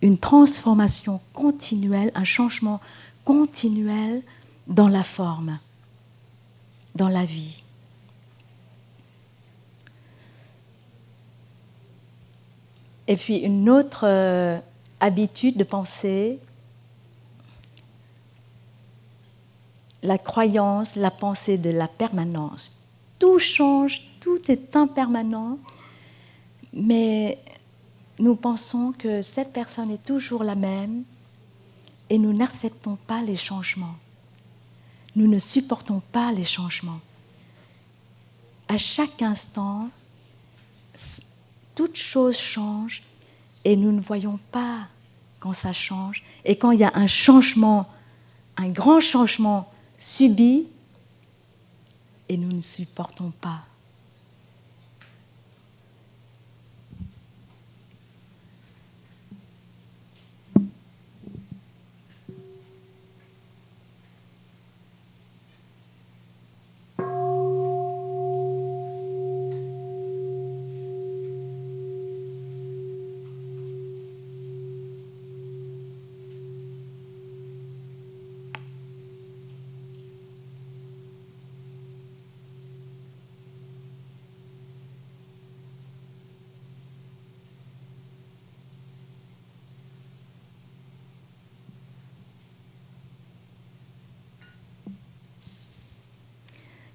une transformation continuelle, un changement continuel dans la forme, dans la vie. Et puis une autre habitude de penser, la croyance, la pensée de la permanence. Tout change, tout est impermanent, mais nous pensons que cette personne est toujours la même et nous n'acceptons pas les changements. Nous ne supportons pas les changements. À chaque instant, toute chose change et nous ne voyons pas quand ça change. Et quand il y a un changement, un grand changement subi, et nous ne supportons pas.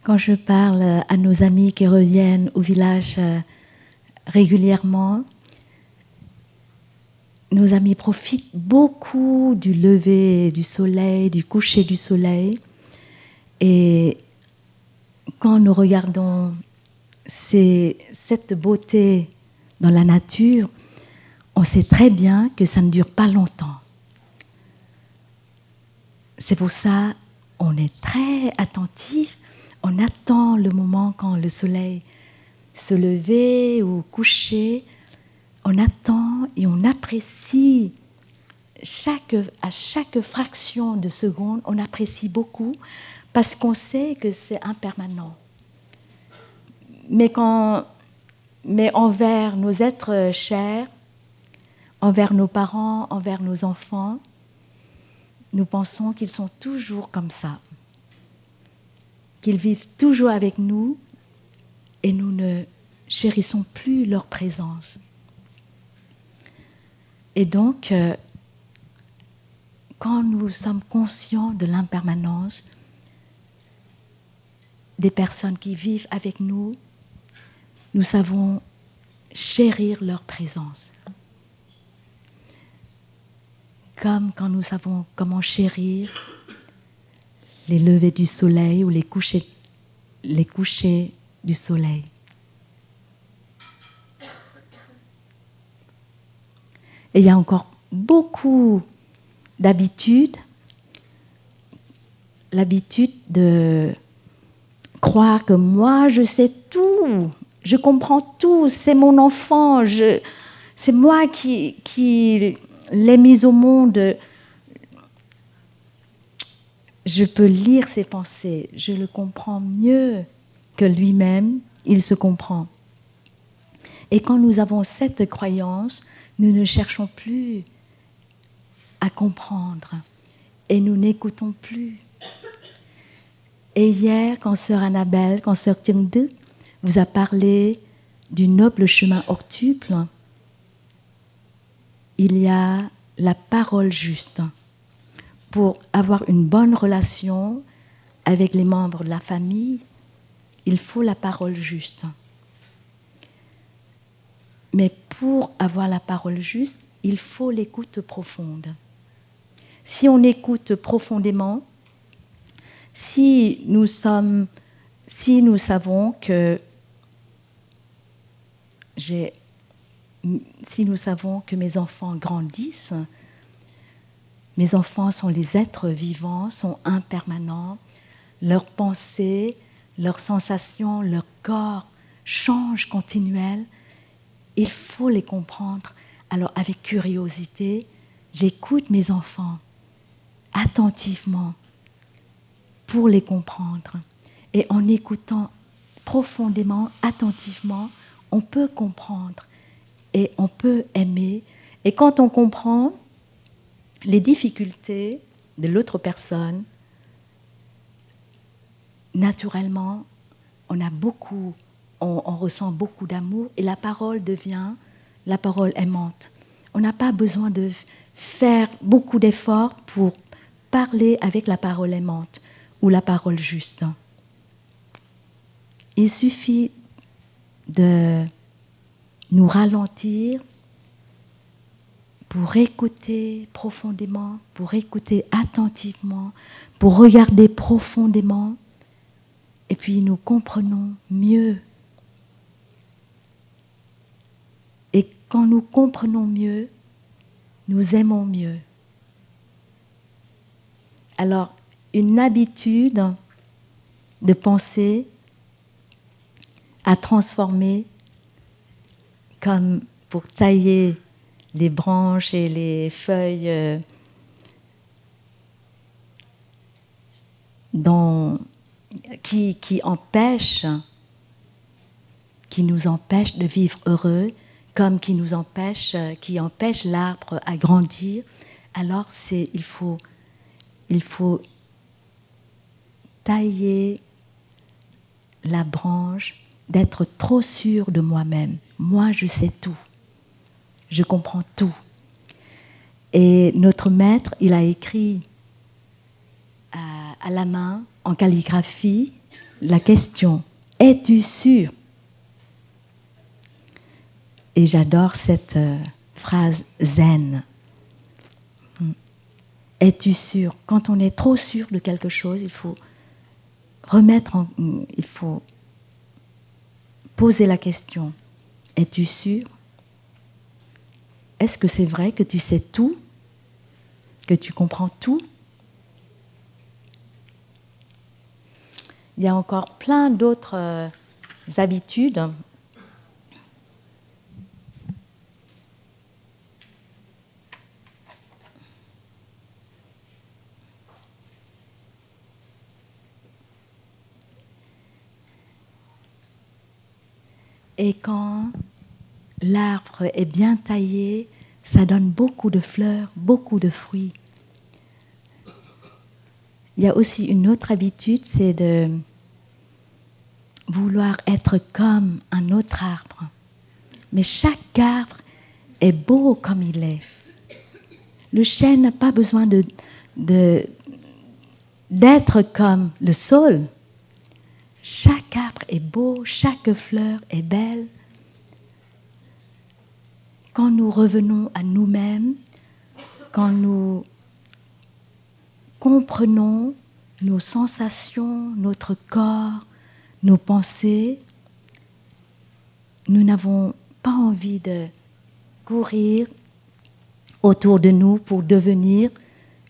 Quand je parle à nos amis qui reviennent au village régulièrement, nos amis profitent beaucoup du lever du soleil, du coucher du soleil. Et quand nous regardons cette beauté dans la nature, on sait très bien que ça ne dure pas longtemps. C'est pour ça qu'on est très attentif. On attend le moment quand le soleil se levait ou couchait. On attend et on apprécie à chaque fraction de seconde, on apprécie beaucoup parce qu'on sait que c'est impermanent. Mais envers nos êtres chers, envers nos parents, envers nos enfants, nous pensons qu'ils sont toujours comme ça, qu'ils vivent toujours avec nous et nous ne chérissons plus leur présence. Et donc, quand nous sommes conscients de l'impermanence des personnes qui vivent avec nous, nous savons chérir leur présence. Comme quand nous savons comment chérir les levées du soleil ou les couchers du soleil. Et il y a encore beaucoup d'habitudes, l'habitude de croire que moi je sais tout, je comprends tout, c'est mon enfant, c'est moi qui l'ai mis au monde. Je peux lire ses pensées, je le comprends mieux que lui-même, il se comprend. Et quand nous avons cette croyance, nous ne cherchons plus à comprendre et nous n'écoutons plus. Et hier, quand sœur Annabelle, quand sœur Thiengde vous a parlé du noble chemin octuple, il y a la parole juste. Pour avoir une bonne relation avec les membres de la famille, il faut la parole juste. Mais pour avoir la parole juste, il faut l'écoute profonde. Si on écoute profondément, si nous savons que mes enfants grandissent, mes enfants sont les êtres vivants, sont impermanents, leurs pensées, leurs sensations, leur corps changent continuellement, il faut les comprendre. Alors avec curiosité, j'écoute mes enfants attentivement pour les comprendre. Et en écoutant profondément, attentivement, on peut comprendre et on peut aimer. Et quand on comprend les difficultés de l'autre personne, naturellement, on ressent beaucoup d'amour et la parole devient la parole aimante. On n'a pas besoin de faire beaucoup d'efforts pour parler avec la parole aimante ou la parole juste. Il suffit de nous ralentir pour écouter profondément, pour écouter attentivement, pour regarder profondément, et puis nous comprenons mieux. Et quand nous comprenons mieux, nous aimons mieux. Alors, une habitude de penser à transformer, comme pour tailler les branches et les feuilles qui nous empêchent de vivre heureux, comme qui empêchent l'arbre à grandir. Alors il faut tailler la branche, d'être trop sûr de moi-même. Moi, je sais tout. Je comprends tout. Et notre maître, il a écrit à la main, en calligraphie, la question « Es-tu sûr ?» Et j'adore cette phrase zen. « Es-tu sûr ?» Quand on est trop sûr de quelque chose, il faut poser la question « Es-tu sûr ?» Est-ce que c'est vrai que tu sais tout? Que tu comprends tout? Il y a encore plein d'autres habitudes. Et quand l'arbre est bien taillé, ça donne beaucoup de fleurs, beaucoup de fruits. Il y a aussi une autre habitude, c'est de vouloir être comme un autre arbre. Mais chaque arbre est beau comme il est. Le chêne n'a pas besoin d'être comme le saule. Chaque arbre est beau, chaque fleur est belle. Quand nous revenons à nous-mêmes, quand nous comprenons nos sensations, notre corps, nos pensées, nous n'avons pas envie de courir autour de nous pour devenir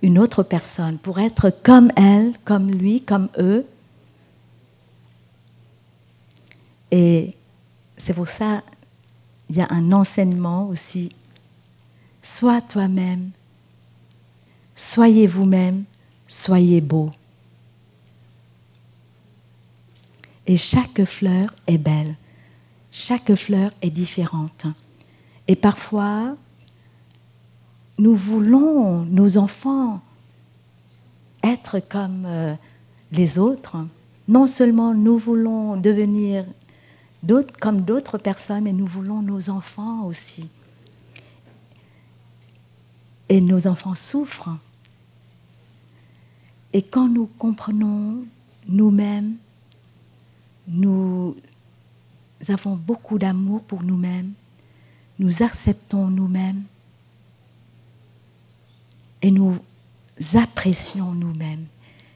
une autre personne, pour être comme elle, comme lui, comme eux. Et c'est pour ça qu'il y a un enseignement aussi. Sois toi-même, soyez vous-même, soyez beau. Et chaque fleur est belle, chaque fleur est différente. Et parfois, nous voulons, nos enfants, être comme les autres. Non seulement nous voulons devenir comme d'autres personnes, mais nous voulons nos enfants aussi. Et nos enfants souffrent. Et quand nous comprenons nous-mêmes, nous avons beaucoup d'amour pour nous-mêmes, nous acceptons nous-mêmes et nous apprécions nous-mêmes,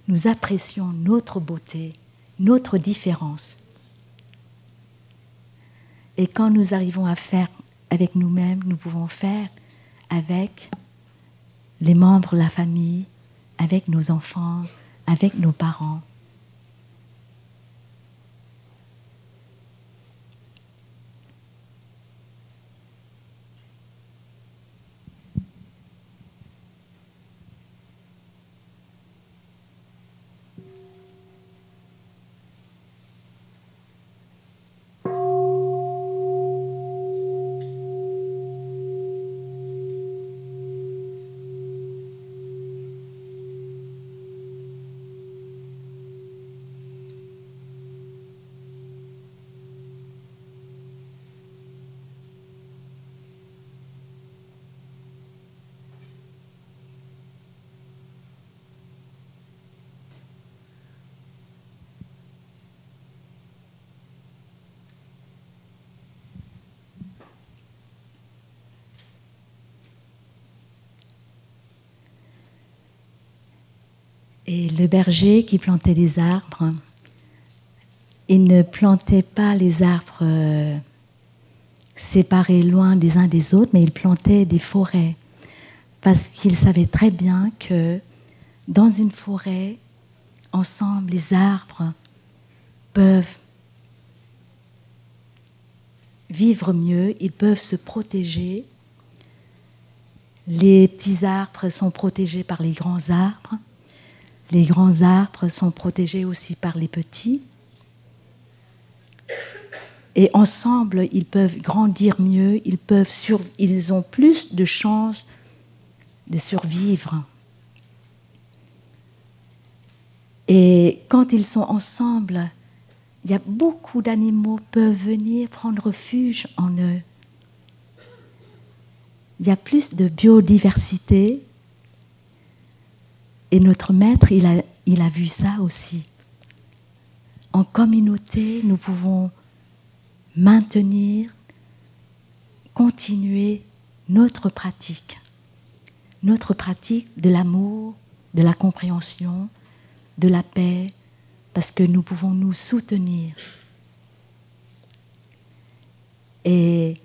nous apprécions notre beauté, notre différence. Et quand nous arrivons à faire avec nous-mêmes, nous pouvons faire avec les membres de la famille, avec nos enfants, avec nos parents. Et le berger qui plantait des arbres, il ne plantait pas les arbres séparés loin des uns des autres, mais il plantait des forêts. Parce qu'il savait très bien que dans une forêt, ensemble, les arbres peuvent vivre mieux, ils peuvent se protéger. Les petits arbres sont protégés par les grands arbres. Les grands arbres sont protégés aussi par les petits. Et ensemble, ils peuvent grandir mieux, ils ont plus de chances de survivre. Et quand ils sont ensemble, il y a beaucoup d'animaux qui peuvent venir prendre refuge en eux. Il y a plus de biodiversité. Et notre maître, il a vu ça aussi. En communauté, nous pouvons maintenir, continuer notre pratique de l'amour, de la compréhension, de la paix, parce que nous pouvons nous soutenir. Et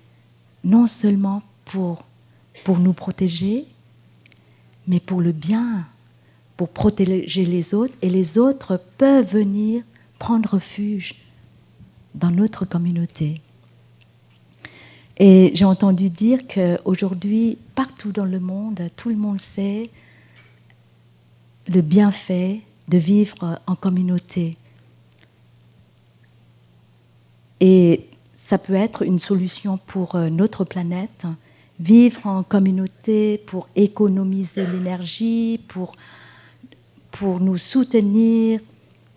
non seulement pour nous protéger, mais pour le bien, pour protéger les autres, et les autres peuvent venir prendre refuge dans notre communauté. Et j'ai entendu dire qu'aujourd'hui, partout dans le monde, tout le monde sait le bienfait de vivre en communauté. Et ça peut être une solution pour notre planète, vivre en communauté pour économiser l'énergie, pour nous soutenir,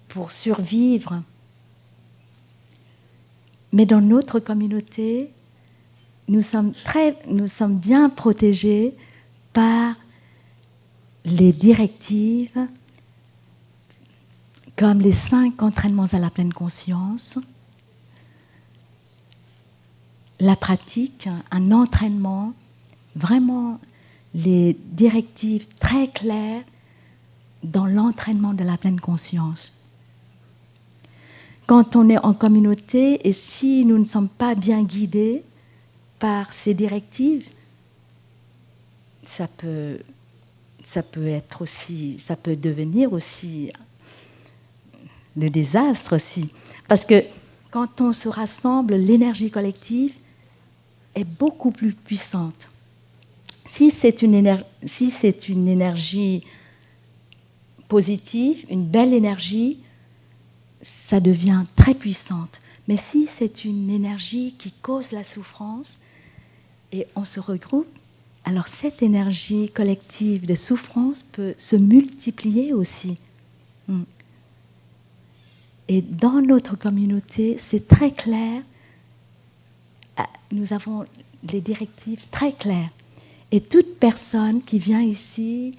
pour survivre. Mais dans notre communauté, nous sommes bien protégés par les directives comme les 5 entraînements à la pleine conscience, la pratique, un entraînement, vraiment les directives très claires dans l'entraînement de la pleine conscience. Quand on est en communauté et si nous ne sommes pas bien guidés par ces directives, ça peut devenir aussi le désastre aussi. Parce que quand on se rassemble, l'énergie collective est beaucoup plus puissante. Si c'est une énergie positive, une belle énergie, ça devient très puissante. Mais si c'est une énergie qui cause la souffrance et on se regroupe, alors cette énergie collective de souffrance peut se multiplier aussi. Et dans notre communauté, c'est très clair. Nous avons les directives très claires. Et toute personne qui vient ici,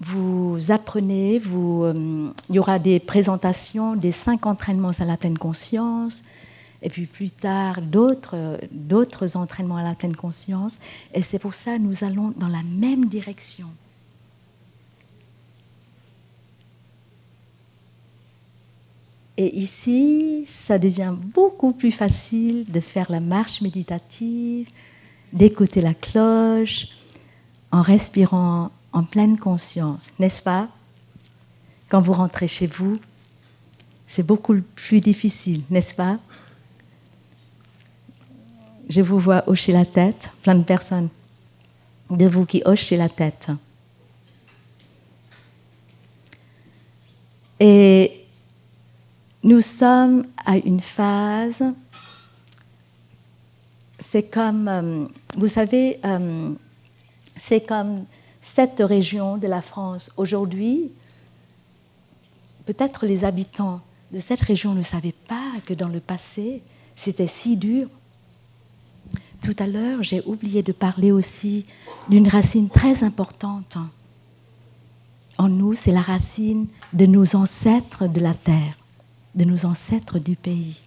vous apprenez, il y aura des présentations des 5 entraînements à la pleine conscience, et puis plus tard d'autres entraînements à la pleine conscience. Et c'est pour ça que nous allons dans la même direction. Et ici, ça devient beaucoup plus facile de faire la marche méditative, d'écouter la cloche, en respirant en pleine conscience, n'est-ce pas? Quand vous rentrez chez vous, c'est beaucoup plus difficile, n'est-ce pas? Je vous vois hocher la tête, plein de personnes de vous qui hochez la tête. Et nous sommes à une phase, c'est comme, vous savez, c'est comme cette région de la France. Aujourd'hui, peut-être les habitants de cette région ne savaient pas que dans le passé, c'était si dur. Tout à l'heure, j'ai oublié de parler aussi d'une racine très importante. En nous, c'est la racine de nos ancêtres de la terre, de nos ancêtres du pays.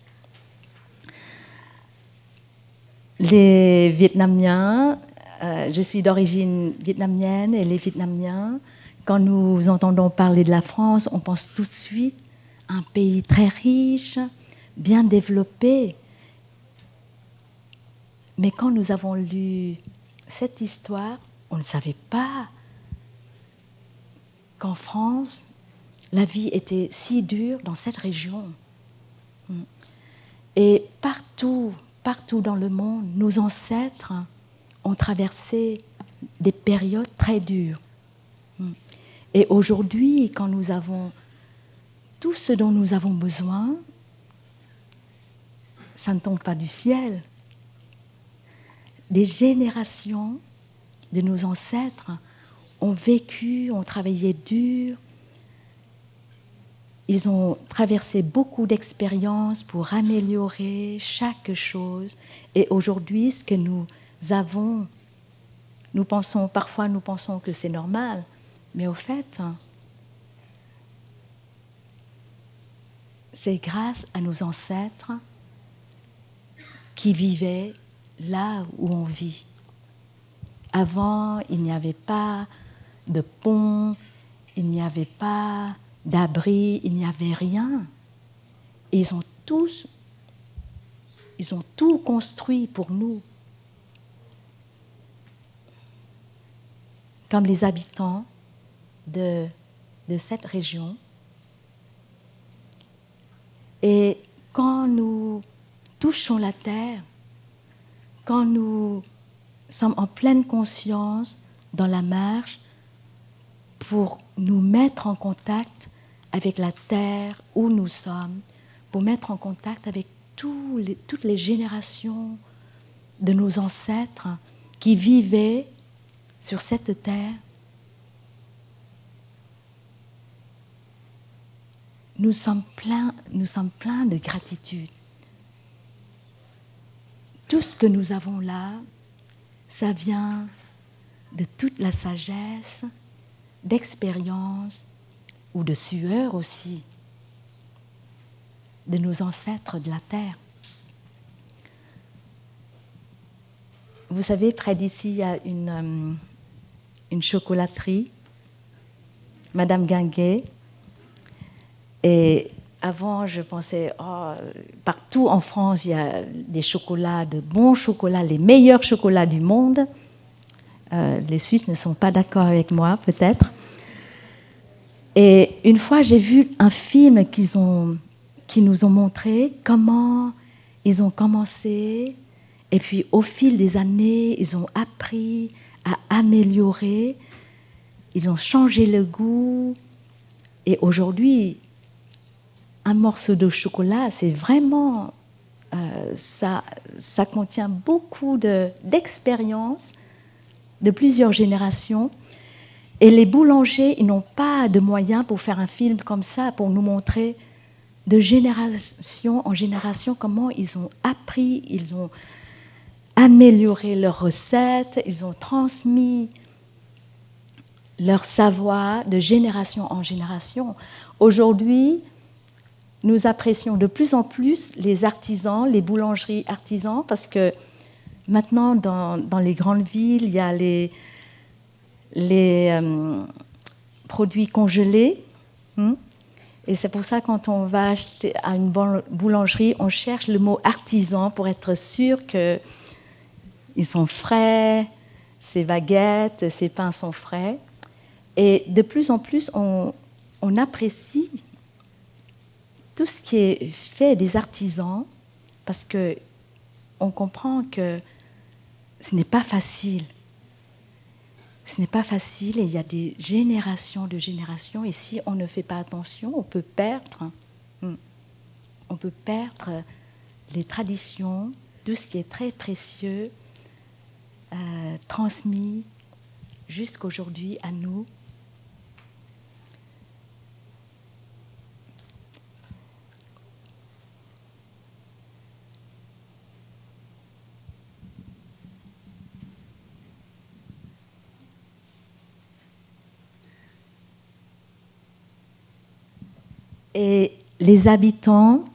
Les Vietnamiens, je suis d'origine vietnamienne, et les Vietnamiens, quand nous entendons parler de la France, on pense tout de suite à un pays très riche, bien développé. Mais quand nous avons lu cette histoire, on ne savait pas qu'en France, la vie était si dure dans cette région. Et partout dans le monde, nos ancêtres ont traversé des périodes très dures. Et aujourd'hui, quand nous avons tout ce dont nous avons besoin, ça ne tombe pas du ciel. Des générations de nos ancêtres ont vécu, ont travaillé dur. Ils ont traversé beaucoup d'expériences pour améliorer chaque chose. Et aujourd'hui, ce que nous avons, parfois nous pensons que c'est normal, mais au fait, c'est grâce à nos ancêtres qui vivaient là où on vit. Avant, il n'y avait pas de pont, il n'y avait pas d'abri, il n'y avait rien. Et ils ont tout construit pour nous. Comme les habitants de cette région. Et quand nous touchons la terre, quand nous sommes en pleine conscience dans la marche pour nous mettre en contact avec la terre où nous sommes, pour mettre en contact avec toutes les générations de nos ancêtres qui vivaient sur cette terre, nous sommes pleins de gratitude. Tout ce que nous avons là, ça vient de toute la sagesse, d'expérience ou de sueur aussi de nos ancêtres de la terre. Vous savez, près d'ici, il y a une chocolaterie, Madame Guinguet. Et avant, je pensais, partout en France, il y a des chocolats, de bons chocolats, les meilleurs chocolats du monde. Les Suisses ne sont pas d'accord avec moi, peut-être. Et une fois, j'ai vu un film qui nous ont montré comment ils ont commencé. Et puis, au fil des années, ils ont appris à améliorer. Ils ont changé le goût. Et aujourd'hui, un morceau de chocolat, c'est vraiment... ça contient beaucoup d'expérience de plusieurs générations. Et les boulangers, ils n'ont pas de moyens pour faire un film comme ça, pour nous montrer de génération en génération comment ils ont appris, ils ont amélioré leurs recettes, ils ont transmis leur savoir de génération en génération. Aujourd'hui, nous apprécions de plus en plus les artisans, les boulangeries artisans, parce que maintenant, dans les grandes villes, il y a les produits congelés. Et c'est pour ça, quand on va acheter à une boulangerie, on cherche le mot artisan pour être sûr qu'ils sont frais, ces baguettes, ces pains sont frais. Et de plus en plus, on apprécie tout ce qui est fait des artisans, parce qu'on comprend que ce n'est pas facile. Ce n'est pas facile et il y a des générations de générations. Et si on ne fait pas attention, on peut perdre les traditions, tout ce qui est très précieux, transmis jusqu'aujourd'hui à nous. Et les habitants,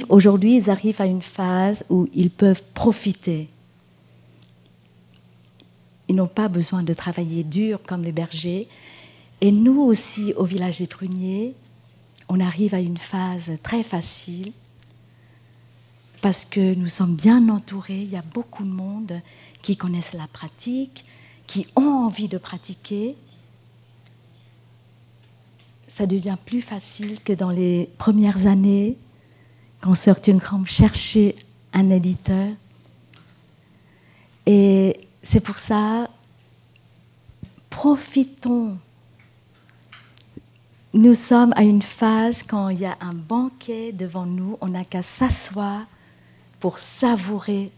aujourd'hui, ils arrivent à une phase où ils peuvent profiter. Ils n'ont pas besoin de travailler dur comme les bergers. Et nous aussi, au village des Pruniers, on arrive à une phase très facile parce que nous sommes bien entourés. Il y a beaucoup de monde qui connaissent la pratique, qui ont envie de pratiquer. Ça devient plus facile que dans les premières années, quand Sœur Thungram cherchait un éditeur. Et c'est pour ça, profitons. Nous sommes à une phase quand il y a un banquet devant nous, on n'a qu'à s'asseoir pour savourer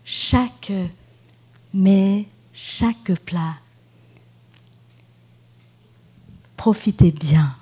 chaque mets, chaque plat. Profitez bien.